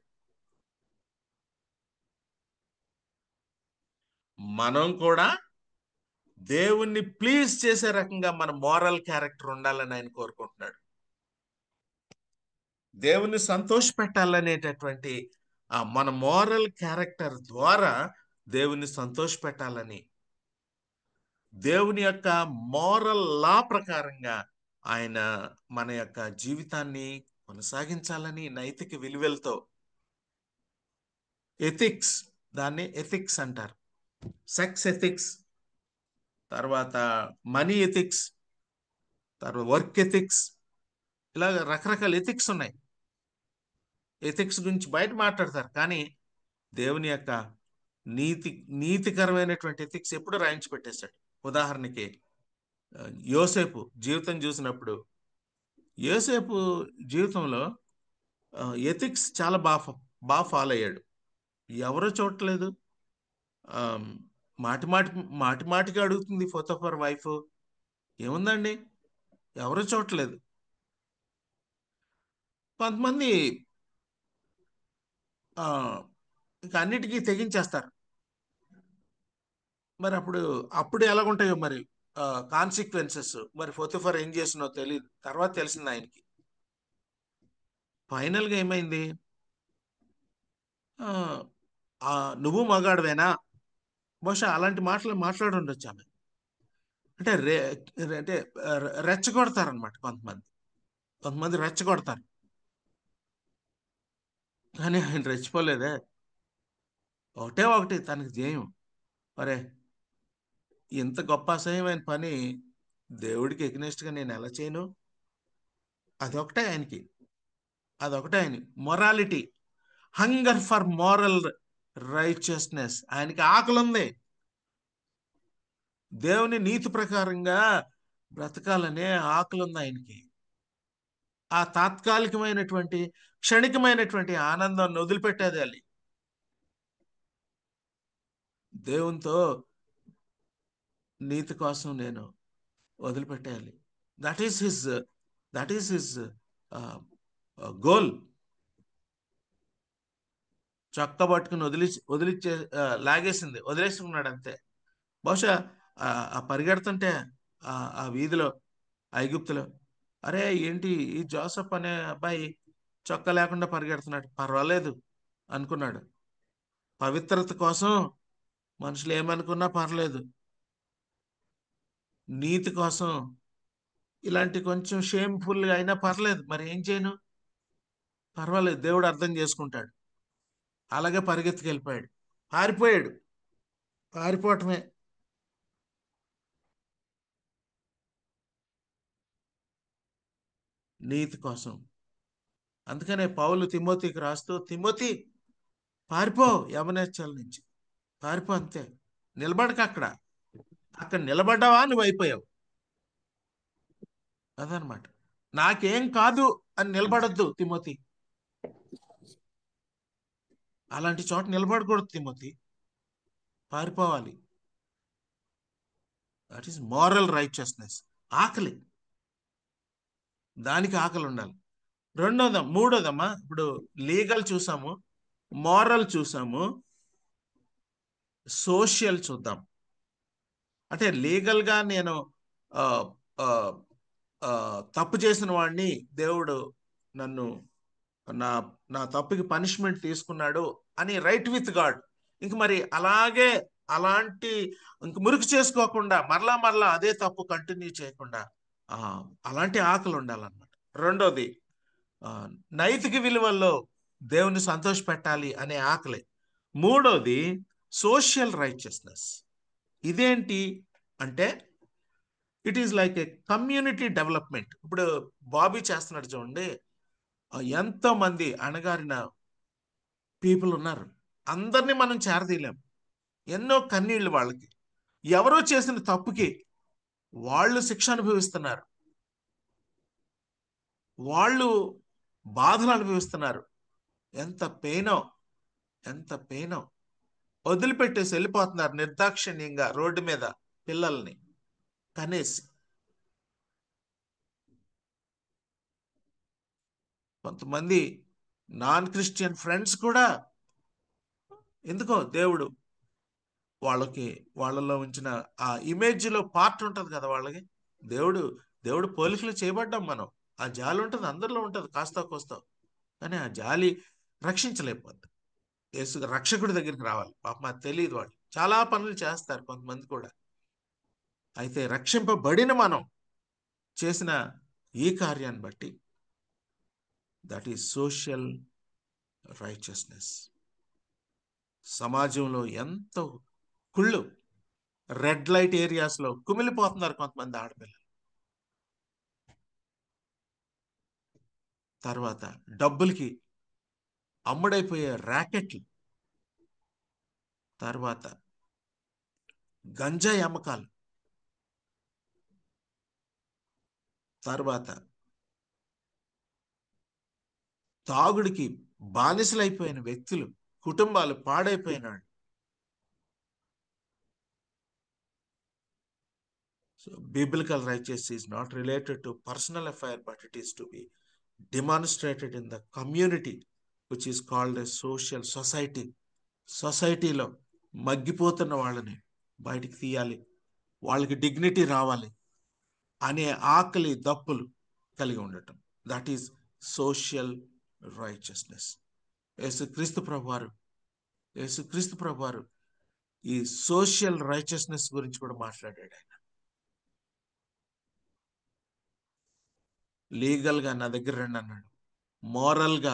మనం కూడా దేవుణ్ణి ప్లీజ్ చేసే రకంగా మన మోరల్ క్యారెక్టర్ ఉండాలని ఆయన కోరుకుంటున్నాడు. దేవుణ్ణి సంతోష పెట్టాలనేటటువంటి మన మోరల్ క్యారెక్టర్ ద్వారా దేవుణ్ణి సంతోష పెట్టాలని, దేవుని యొక్క మోరల్ లా ప్రకారంగా ఆయన మన యొక్క జీవితాన్ని కొనసాగించాలని, నైతిక విలువలతో, ఎథిక్స్, దాన్ని ఎథిక్స్ అంటారు. సెక్స్ ఎథిక్స్, తర్వాత మనీ ఎథిక్స్, తర్వాత వర్క్ ఎథిక్స్, ఇలా రకరకాల ఎథిక్స్ ఉన్నాయి. ఎథిక్స్ గురించి బయట మాట్లాడతారు, కానీ దేవుని యొక్క నీతికరమైనటువంటి ఎథిక్స్ ఎప్పుడు రాయించి పెట్టేశాడు. ఉదాహరణకి యోసేపు జీవితం చూసినప్పుడు, యోసేపు జీవితంలో ఎథిక్స్ చాలా బాగా ఫాలో అయ్యాడు. ఎవరో చూడట్లేదు. మాటిమాటికి అడుగుతుంది పోతీఫర్ వైఫ్, ఏముందండి, ఎవరో చూడట్లేదు. కొంతమంది ఇక అన్నిటికీ తెగించేస్తారు. మరి అప్పుడు ఎలాగుంటాయో మరి కాన్సిక్వెన్సెస్. మరి పోతీఫర్ ఏం చేసినో తెలియదు, తర్వాత తెలిసింది ఆయనకి. ఫైనల్గా ఏమైంది, నువ్వు మగాడువేనా, బహుశా అలాంటి మాటలు మాట్లాడి ఉండొచ్చు ఆమె. అంటే రెచ్చగొడతారనమాట. కొంతమంది రెచ్చగొడతారు, కానీ ఆయన రెచ్చిపోలేదే. ఒకటి తనకి ధ్యేయం, మరే ఇంత గొప్ప అసహ్యమైన పని దేవుడికి ఎగ్నెస్ట్గా నేను ఎలా చేయను, అదొకటే ఆయనకి. Morality, hunger for moral righteousness. ఆయనకి ఆకలి ఉంది, దేవుని నీతి ప్రకారంగా బ్రతకాలనే ఆకలి ఉంది ఆయనకి. ఆ తాత్కాలికమైనటువంటి క్షణికమైనటువంటి ఆనందాన్ని వదిలిపెట్టేది. దేవునితో నీతి కోసం నేను వదిలిపెట్టేయాలి. That is his goal. చొక్క పట్టుకుని వదిలేసుకున్నాడు అంతే. బహుశా పరిగెడుతుంటే ఆ వీధిలో ఐగుప్తులో, అరే ఏంటి ఈ జోసెఫ్ అనే అబ్బాయి చొక్క లేకుండా పరిగెడుతున్నాడు, పర్వాలేదు అనుకున్నాడు. పవిత్రత కోసం మనుషులు ఏమనుకున్నా పర్లేదు, నీతి కోసం ఇలాంటి కొంచెం షేమ్ఫుల్గా అయినా పర్లేదు, మరి ఏం చేయను, పర్వాలేదు, దేవుడు అర్థం చేసుకుంటాడు. అలాగే పరిగెత్తుకెళ్ళిపోయాడు, పారిపోవటమే. నీతి కోసం. అందుకనే పౌలు తిమోతికి రాస్తూ, తిమోతి పారిపో, యవనేచ్ఛల నుంచి పారిపో, అంతే, నిలబడక అక్కడ నిలబడ్డావా నువ్వు అయిపోయావు. అదనమాట. నాకేం కాదు అని నిలబడద్దు తిమోతి. అలాంటి చోట నిలబడకూడదు తిమోతి, పారిపోవాలి. That is moral righteousness. ఆకలి, దానికి ఆకలి ఉండాలి. మూడోదమ్మా, ఇప్పుడు లీగల్ చూసాము, మారల్ చూసాము, సోషల్ చూద్దాం. అంటే లీగల్గా నేను తప్పు చేసిన వాడిని దేవుడు నన్ను నా నా తప్పుకి పనిష్మెంట్ తీసుకున్నాడు అని రైట్ విత్ గాడ్. ఇంక మరి అలాంటి ఇంక మురికి చేసుకోకుండా మరలా అదే తప్పు కంటిన్యూ చేయకుండా అలాంటి ఆకలి ఉండాలన్నమాట. రెండోది నైతిక విలువల్లో దేవుని సంతోష పెట్టాలి అనే ఆకలి. మూడోది సోషల్ రైచియస్నెస్. ఇదేంటి అంటే it is like A community development. ఇప్పుడు బాబీ చేస్తున్నాడు చూడండి, ఎంతో మంది అణగారిన పీపుల్ ఉన్నారు, అందరినీ మనం చేరదీయలేం. ఎన్నో కన్నీళ్ళు వాళ్ళకి, ఎవరో చేసిన తప్పుకి వాళ్ళు శిక్ష అనుభవిస్తున్నారు, వాళ్ళు బాధలు అనుభవిస్తున్నారు. ఎంత పెయినో వదిలిపెట్టేసి వెళ్ళిపోతున్నారు నిర్దాక్షిణ్యంగా రోడ్డు మీద పిల్లల్ని కనేసి. కొంతమంది నాన్ క్రిస్టియన్ ఫ్రెండ్స్ కూడా ఎందుకో దేవుడు వాళ్ళలో ఉంచిన ఆ ఇమేజ్లో పార్ట్ ఉంటుంది కదా వాళ్ళకి. దేవుడు పోలికలు చేయబడ్డాం మనం. ఆ జాలి ఉంటుంది, అందరిలో ఉంటుంది కాస్త కోస్తా. కానీ ఆ జాలి రక్షించలేకపోద్ది. యేసు రక్షకుడి దగ్గరికి రావాలి. పాపం అది తెలియదు. వాళ్ళు చాలా పనులు చేస్తారు కొంతమంది కూడా. అయితే రక్షింపబడిన మనం చేసిన ఈ కార్యాన్ని బట్టి దట్ ఈస్ సోషల్ రైచియస్నెస్. సమాజంలో ఎంతో కుళ్ళు, రెడ్ లైట్ ఏరియాస్లో కుమిలిపోతున్నారు కొంతమంది ఆడపిల్లలు. తర్వాత డబ్బులకి అమ్ముడైపోయే ర్యాకెట్లు, తర్వాత గంజాయి అమ్మకాలు, తర్వాత తాగుడికి బానిసలైపోయిన వ్యక్తులు, కుటుంబాలు పాడైపోయినాడు. So biblical righteousness is not related to personal affair, but it is to be demonstrated in the community, which is called a social society. సొసైటీలో మగ్గిపోతున్న వాళ్ళని బయటికి తీయాలి, వాళ్ళకి డిగ్నిటీ రావాలి అనే ఆకలి దప్పులు కలిగి ఉండటం. That is social righteousness. యేసుక్రీస్తు ప్రభువారు ఈ సోషల్ రైచియస్నెస్ గురించి కూడా మాట్లాడాడు. ఆయన లీగల్గా నా దగ్గర రండి అన్నాడు, మోరల్గా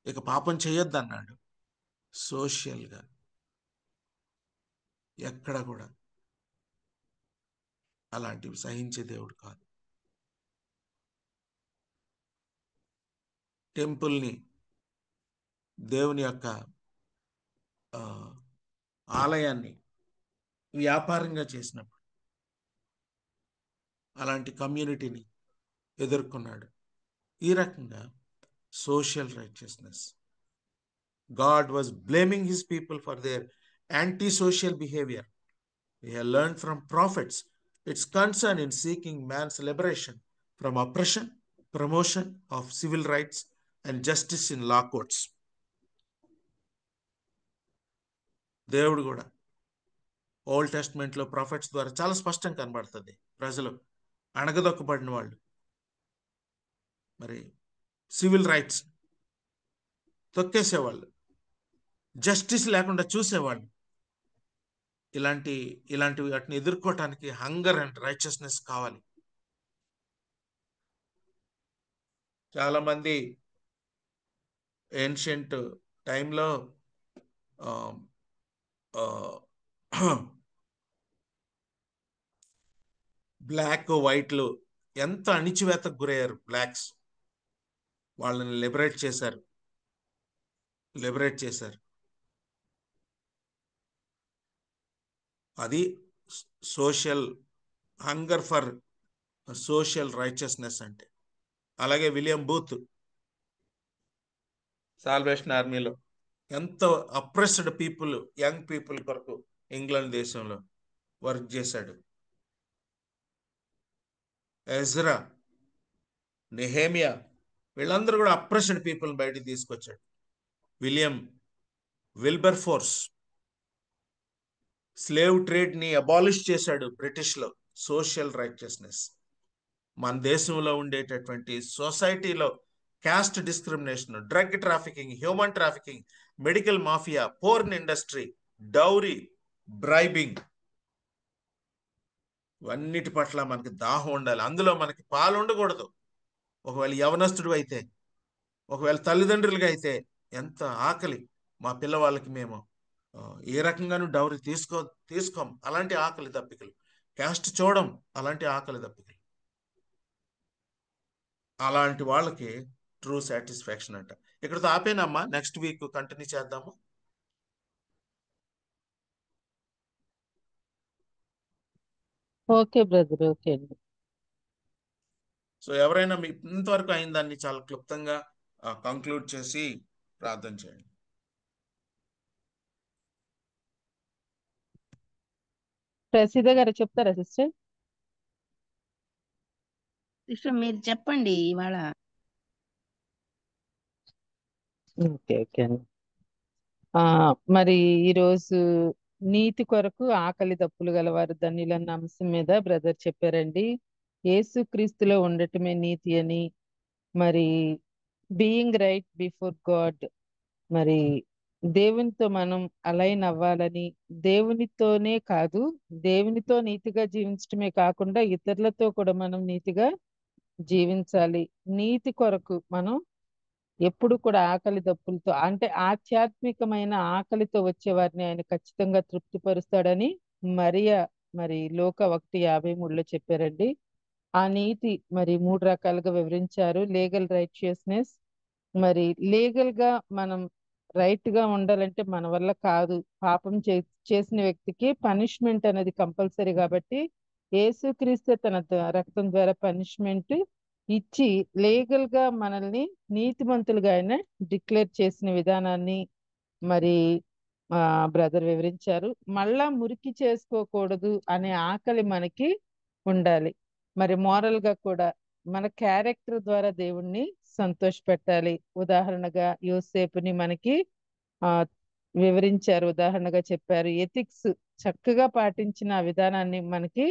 ఇక పాపం చేయొద్దు అన్నాడు, సోషల్గా ఎక్కడ కూడా అలాంటివి సహించే దేవుడు కాదు. టెంపుల్ని, దేవుని యొక్క ఆలయాన్ని వ్యాపారంగా చేసినప్పుడు అలాంటి కమ్యూనిటీని ఎదుర్కొన్నాడు. ఈ రకంగా social righteousness. God was blaming his people for their anti-social behavior. We have learned from prophets its concern in seeking man's liberation from oppression, promotion of civil rights, and justice in law courts. దేవుడు కూడా old టెస్ట్మెంట్లో profits ద్వారా చాలా స్పష్టంగా కనబడుతుంది. ప్రజలు అణగదొక్కబడిన వాళ్ళు, మరి civil rights తొక్కేసేవాళ్ళు, justice లేకుండా చూసేవాళ్ళు. ఇలాంటి వాటిని ఎదుర్కోవటానికి హంగర్ అండ్ రైచియస్నెస్ కావాలి. చాలామంది ఏన్షియంట్ టైంలో బ్లాక్ వైట్లు ఎంత అణిచివేతకు గురయ్యారు. బ్లాక్స్ వాళ్ళని లిబరేట్ చేశారు. అది social hunger for social righteousness అంటే. అలాగే విలియం బూత్ సాల్వేషన్ ఆర్మీలో ఎంతో అప్రెస్డ్ పీపుల్, యంగ్ పీపుల్ కొరకు ఇంగ్లాండ్ దేశంలో వర్క్ చేశాడు. ఎజ్రా, నెహేమియా, వీళ్ళందరూ కూడా అప్రెస్డ్ పీపుల్ బయటికి తీసుకొచ్చాడు. విల్బర్ ఫోర్స్ స్లేవ్ ట్రేడ్ ని అబాలిష్ చేశాడు బ్రిటిష్లో. Social righteousness. మన దేశంలో ఉండేటటువంటి సొసైటీలో caste discrimination, drug trafficking, human trafficking, medical mafia, porn industry, dowry, bribing, ఇవన్నిటి పట్ల మనకి దాహం ఉండాలి. అందులో మనకి పాలు ఉండకూడదు. ఒకవేళ యవనస్తుడు అయితే, ఒకవేళ తల్లిదండ్రులుగా అయితే ఎంత ఆకలి. మా పిల్లవాళ్ళకి మేము ఏ రకంగానూ డౌరీ తీసుకోం అలాంటి ఆకలి దప్పికలు. క్యాస్ట్ చూడం అలాంటి ఆకలి దప్పికలు. అలాంటి వాళ్ళకి ట్రూ సాటిస్ఫాక్షన్ అంట. ఇక్కడతో ఆపేనమ్మా, నెక్స్ట్ వీక్ కంటిన్యూ చేద్దాము. ఓకే బ్రదర్, ఓకే అండి. సో ఎవరైనా మీ ఇంతవరకు అయిన దాన్ని చాలా క్లుప్తంగా కంక్లూడ్ చేసి ప్రార్థన చేయండి. ప్రసీద గారు చెప్తారా సిస్టర్? సిస్టర్ మీరు చెప్పండి ఇవాళ. ఓకే ఓకే అండి. మరి ఈరోజు నీతి కొరకు ఆకలి దప్పులు గలవారు ధన్యులన్న అంశం మీద బ్రదర్ చెప్పారండి. యేసుక్రీస్తులో ఉండటమే నీతి అని, మరి బీయింగ్ రైట్ బిఫోర్ గాడ్, మరి దేవునితో మనం అలైన్ అవ్వాలని, దేవునితోనే కాదు దేవునితో నీతిగా జీవించటమే కాకుండా ఇతరులతో కూడా మనం నీతిగా జీవించాలి. నీతి కొరకు మనం ఎప్పుడు కూడా ఆకలి దప్పులతో, అంటే ఆధ్యాత్మికమైన ఆకలితో వచ్చే వారిని ఆయన ఖచ్చితంగా తృప్తిపరుస్తాడని మరి లోక 1:53లో చెప్పారండి. ఆ నీతి మరి 3 రకాలుగా వివరించారు. లీగల్ రైచియస్నెస్, మరి లీగల్ గా మనం రైట్ గా ఉండాలంటే మన వల్ల కాదు. పాపం చేసిన వ్యక్తికి పనిష్మెంట్ అనేది కంపల్సరీ. కాబట్టి యేసుక్రీస్తు తన రక్తం ద్వారా పనిష్మెంట్ ఇచ్చి లీగల్ గా మనల్ని నీతిమంతులుగా ఆయన డిక్లేర్ చేసిన విధానాన్ని మరి బ్రదర్ వివరించారు. మళ్ళా మురికి చేసుకోకూడదు అనే ఆకలి మనకి ఉండాలి. మరి మోరల్ గా కూడా మన క్యారెక్టర్ ద్వారా దేవుణ్ణి సంతోషపెట్టాలి. ఉదాహరణగా యోసేపుని మనకి వివరించారు, ఉదాహరణగా చెప్పారు. ఎథిక్స్ చక్కగా పాటించిన విధానాన్ని మనకి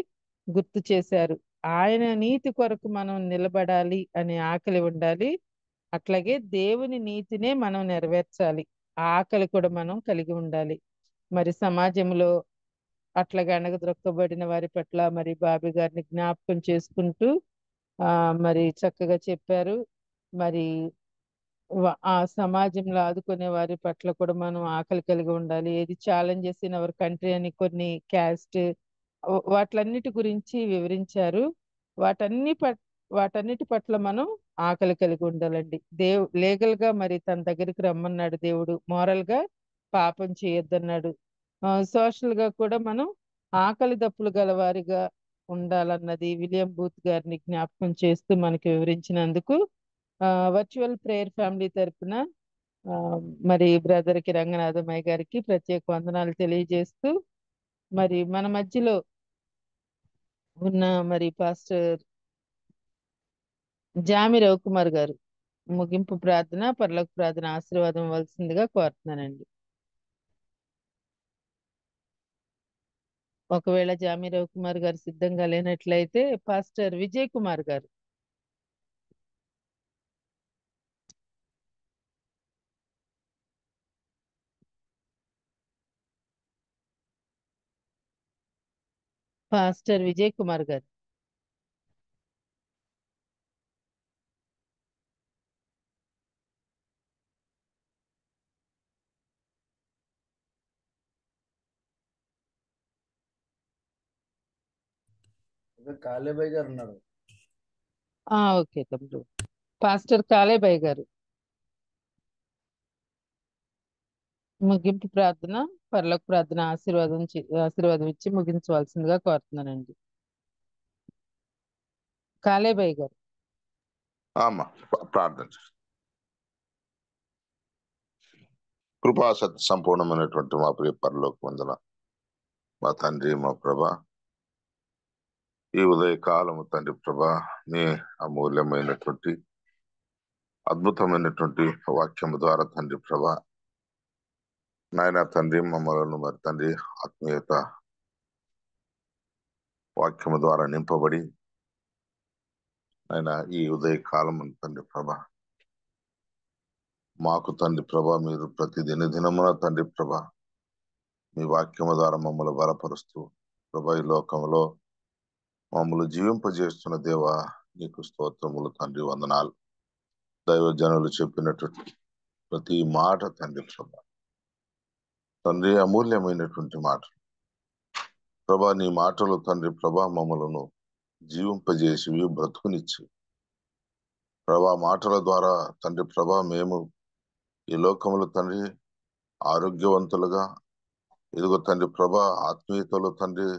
గుర్తు చేశారు. ఆయన నీతి కొరకు మనం నిలబడాలి అనే ఆకలి ఉండాలి. అట్లాగే దేవుని నీతినే మనం నెరవేర్చాలి, ఆ ఆకలి కూడా మనం కలిగి ఉండాలి. మరి సమాజంలో అట్లాగే అణగద్రొక్కబడిన వారి పట్ల మరి బాబీ గారిని జ్ఞాపకం చేసుకుంటూ మరి చక్కగా చెప్పారు. మరి ఆ సమాజంలో ఆదుకునే వారి పట్ల కూడా మనం ఆకలి కలిగి ఉండాలి. ఏది ఛాలెంజెస్ ఇన్ అవర్ కంట్రీ అని కొన్ని క్యాస్ట్ వాటిలన్నిటి గురించి వివరించారు. వాటన్నిటి పట్ల మనం ఆకలి కలిగి ఉండాలండి. లీగల్ గా మరి తన దగ్గరికి రమ్మన్నాడు దేవుడు, మోరల్ గా పాపం చేయొద్దన్నాడు. సోషల్ గా కూడా మనం ఆకలి దప్పులు గలవారిగా ఉండాలన్నది విలియం బూత్ గారిని జ్ఞాపకం చేస్తూ మనకి వివరించినందుకు వర్చువల్ ప్రేయర్ ఫ్యామిలీ తరపున మరి బ్రదర్ కి రంగనాథమయ్య గారికి ప్రత్యేక వందనాలు తెలియజేస్తూ, మరి మన మధ్యలో ఉన్న మరి పాస్టర్ జామి రవికుమార్ గారు ముగింపు ప్రార్థన, పరలోక ప్రార్థన ఆశీర్వాదం ఇవ్వాల్సిందిగా కోరుతున్నానండి. ఒకవేళ జామి రవికుమార్ గారు సిద్ధంగా లేనట్లయితే పాస్టర్ విజయ్ కుమార్ గారు. పాస్టర్ విజయ్ కుమార్ గారు. కాలేబాయ్ గారు ఉన్నారు. ఓకే తమ్ముడు. పాస్టర్ కాలేబాయ్ గారు ముగింపు ప్రార్థన, పరలోక ప్రార్థన ఆశీర్వాదం ఇచ్చి ముగించవలసిందిగా కోరుతున్నానండి. కాలేబాయ్ గారు. ప్రార్థన. కృపా సత్య సంపూర్ణమైనటువంటి మా ప్రియ పరలోక వందన, మా తండ్రి, మా ప్రభ, ఈ ఉదయ కాలము తండ్రి ప్రభా మీ అమూల్యమైనటువంటి అద్భుతమైనటువంటి వాక్యము ద్వారా తండ్రి ప్రభా నాయన తండ్రి మమ్మలను మరి తండ్రి ఆత్మీయత వాక్యము ద్వారా నింపబడి ఆయన ఈ ఉదయ కాలం తండ్రి ప్రభా మాకు తండ్రి ప్రభా మీరు ప్రతి దినమున తండ్రి ప్రభా మీ వాక్యము ద్వారా మమ్మల్ని బలపరుస్తూ ప్రభా ఈ లోకంలో మమ్మల్ని జీవింపజేస్తున్న దేవా నీకు స్తోత్రములు తండ్రి వందనాలు. దైవజనులు చెప్పినటువంటి ప్రతి మాట తండ్రి ప్రభా తండ్రి అమూల్యమైనటువంటి మాట ప్రభా నీ మాటలు తండ్రి ప్రభా మమ్మలను జీవింపజేసి బ్రతుకునిచ్చి ప్రభా మాటల ద్వారా తండ్రి ప్రభా మేము ఈ లోకములు తండ్రి ఆరోగ్యవంతులుగా ఇదిగో తండ్రి ప్రభా ఆత్మీయతలు తండ్రి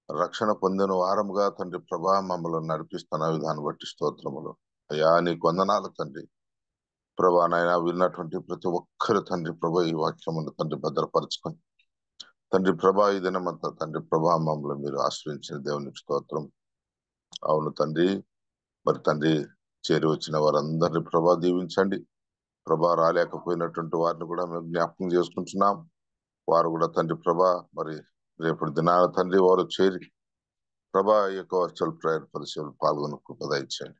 రక్షణ పొందిన వారముగా తండ్రి ప్రభా మమ్మల్ని నడిపిస్తున్న విధానం బట్టి స్తోత్రములు అయ్యా నీకు వందనాలు తండ్రి ప్రభా నాయన విన్నటువంటి ప్రతి ఒక్కరు తండ్రి ప్రభా ఈ వాక్యమును తండ్రి భద్రపరచుకొని తండ్రి ప్రభా ఈ దినమంతా తండ్రి ప్రభా మమ్మల్ని మీరు ఆశ్రయించిన దేవునికి స్తోత్రం. అవును తండ్రి మరి తండ్రి చేరి వచ్చిన వారందరినీ ప్రభా దీవించండి ప్రభా. రాలేకపోయినటువంటి వారిని కూడా మేము జ్ఞాపకం చేసుకుంటున్నాం. వారు కూడా తండ్రి ప్రభా మరి రేపటి దినాల తండ్రి వారు చేరి ప్రభా ఈ యొక్క వర్చువల్ ప్రేయర్ పరిచయం పాల్గొని కృప ఇచ్చండి.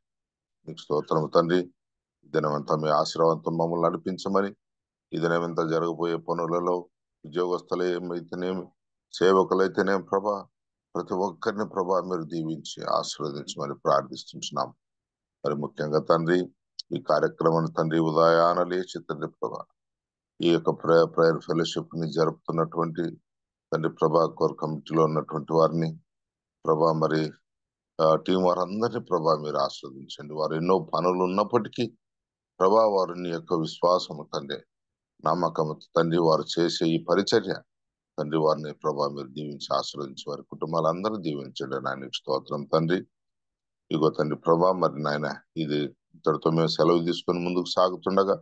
మీకు స్తోత్రం తండ్రి. ఈ దినమంతా మీ ఆశీర్వాదంతో మమ్మల్ని నడిపించమని ఈ దినమంతా జరగబోయే పనులలో ఉద్యోగస్తులు ఏమైతేనేమి సేవకులైతేనేమి ప్రభా ప్రతి ఒక్కరిని ప్రభా మీరు దీవించి ఆశీర్వదించమని ప్రార్థిస్తున్నాం. మరి ముఖ్యంగా తండ్రి ఈ కార్యక్రమాన్ని తండ్రి ఉదయాన లేచి తండ్రి ప్రభా ఈ యొక్క ప్రేయర్ ఫెలోషిప్ ని జరుపుతున్నటువంటి తండ్రి ప్రభా కోర్ కమిటీలో ఉన్నటువంటి వారిని ప్రభా మరి టీం వారందరినీ ప్రభా మీరు ఆస్వాదించండి. వారు ఎన్నో పనులు ఉన్నప్పటికీ ప్రభా వారిని యొక్క విశ్వాసము తండ్రి నమ్మకము తండ్రి వారు చేసే ఈ పరిచర్య తండ్రి వారిని ప్రభా మీరు దీవించి ఆశ్రయించి వారి కుటుంబాలందరూ దీవించండి. నాయనకి స్తోత్రం తండ్రి. ఇగో తండ్రి ప్రభా మరి నాయన ఇది ఇద్దరితో మేము సెలవు తీసుకొని ముందుకు సాగుతుండగా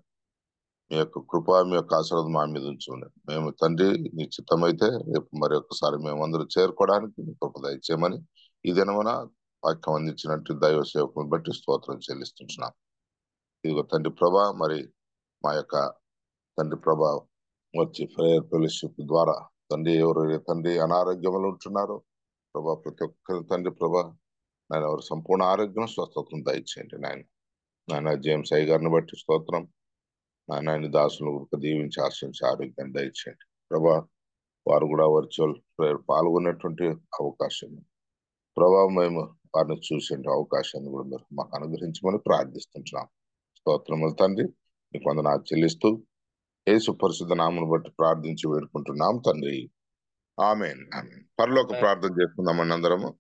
మీ యొక్క కృప మీ యొక్క ఆశీర్వాదం మా మీద ఉంచండి. మేము తండ్రి నీ చిత్తమైతే రేపు మరి ఒక్కసారి మేమందరూ చేరుకోవడానికి మీ కృప దయచేయమని ఈ దినమున వాక్యం అందించినట్టు దైవ సేవకుని బట్టి స్తోత్రం చెల్లిస్తున్నాం. ఇదిగో తండ్రి ప్రభా మరి మా యొక్క తండ్రి ప్రభా వచ్చి ప్రేయర్ ఫెలోషిప్ ద్వారా తండ్రి ఎవరు తండ్రి అనారోగ్యంలో ఉంటున్నారో ప్రభా ప్రతి ఒక్కరి తండ్రి ప్రభా నాయన వారు సంపూర్ణ ఆరోగ్యం స్వస్థతను దయచేయండి. నాయన జేమ్స్ అయ్య గారిని బట్టి స్తోత్రం. నాయన దాసులను దీవించి ఆశ్రయించి ఆరోగ్యాన్ని దయచేయండి ప్రభా. వారు కూడా వర్చువల్ ప్రేయర్ పాల్గొనేటువంటి అవకాశం ప్రభా మేము వారిని చూసే అవకాశాన్ని కూడా మీరు మాకు అనుగ్రహించమని ప్రార్థిస్తుంటున్నాం. స్తోత్రములు తండ్రి. మీకు వందనాలు చెల్లిస్తూ యేసు పరిశుద్ధ నామమును బట్టి ప్రార్థించి వేడుకుంటున్నాం తండ్రి. ఆమేన్. ఆమేన్. పరలోక ప్రార్థన చేసుకుందామని అందరము.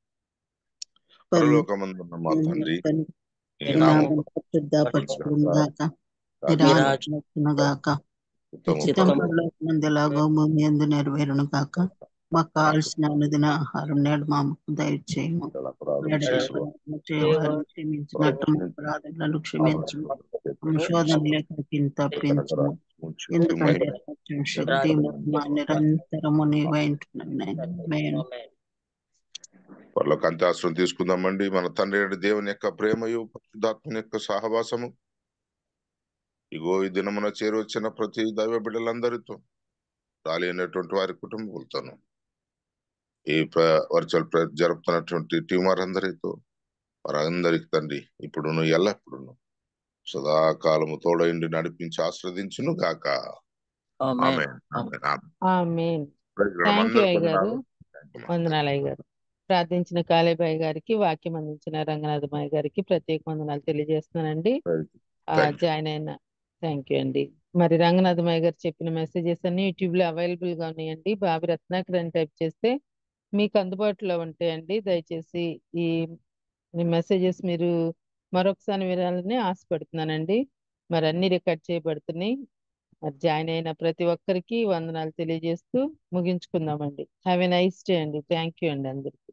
పరలోకమందున్న మా తండ్రి నీ నామము పరిశుద్ధపరచుకునుగాక నీ రాజ్యం వచ్చునుగాక నీ చిత్తం పరలోకమందులాగా భూమి యందు నెరవేరును గాక. మాకు కావలసిన అనుదిన ఆహారం నేడు మాకు దయచేయము. చేయవారిని క్షమించినట్టు మా అపరాధములను క్షమించము. శోధన లేఖకి తప్పించము. ఎందుకంటే రాజ్యం శక్తి మహిమ నిరంతరము నీవైంటున్నాను. పరలోక అంత్యాశ్రం తీసుకుందామండి. మన తండ్రి దేవుని యొక్క ప్రేమయు పరిశుద్ధాత్మని యొక్క సహవాసము ఇగో ఈ దినమున చేరొచ్చిన ప్రతి దైవ బిడ్డలందరితో రాలేనటువంటి వారి కుటుంబాలతోనూ ఈ వర్చువల్ ప్రేయర్ జరుపుతున్నటువంటి టీం వారందరితో వారందరికి తండ్రి ఇప్పుడును ఎల్లప్పుడును సదాకాలము తోడైండి నడిపించి ఆస్వాదించును గాక. ఆమేన్. ఆమేన్. థ్యాంక్ యూ అయ్య గారు. వందనాలు అయ్య గారు. ప్రార్థించిన కాలేబాయి గారికి వాక్యం అందించిన రంగనాథమయ్య గారికి ప్రత్యేక వందనాలు తెలియజేస్తున్నానండి. జాయిన్ అయిన థ్యాంక్ యూ అండి. మరి రంగనాథమయ్య గారు చెప్పిన మెసేజెస్ అన్ని యూట్యూబ్ లో అవైలబుల్ గా ఉన్నాయండి. బాబి రత్నాకర్ అని టైప్ చేస్తే మీకు అందుబాటులో ఉంటాయండి. దయచేసి ఈ మెసేజెస్ మీరు మరొకసారి వినాలని ఆశపడుతున్నానండి. మరి అన్ని రికార్డ్ చేయబడుతున్నాయి. మరి జాయిన్ అయిన ప్రతి ఒక్కరికి వందనాలు తెలియజేస్తూ ముగించుకుందామండి. హ్యావ్ ఎ నైస్ డే అండి. థ్యాంక్ యూ అండి అందరికి.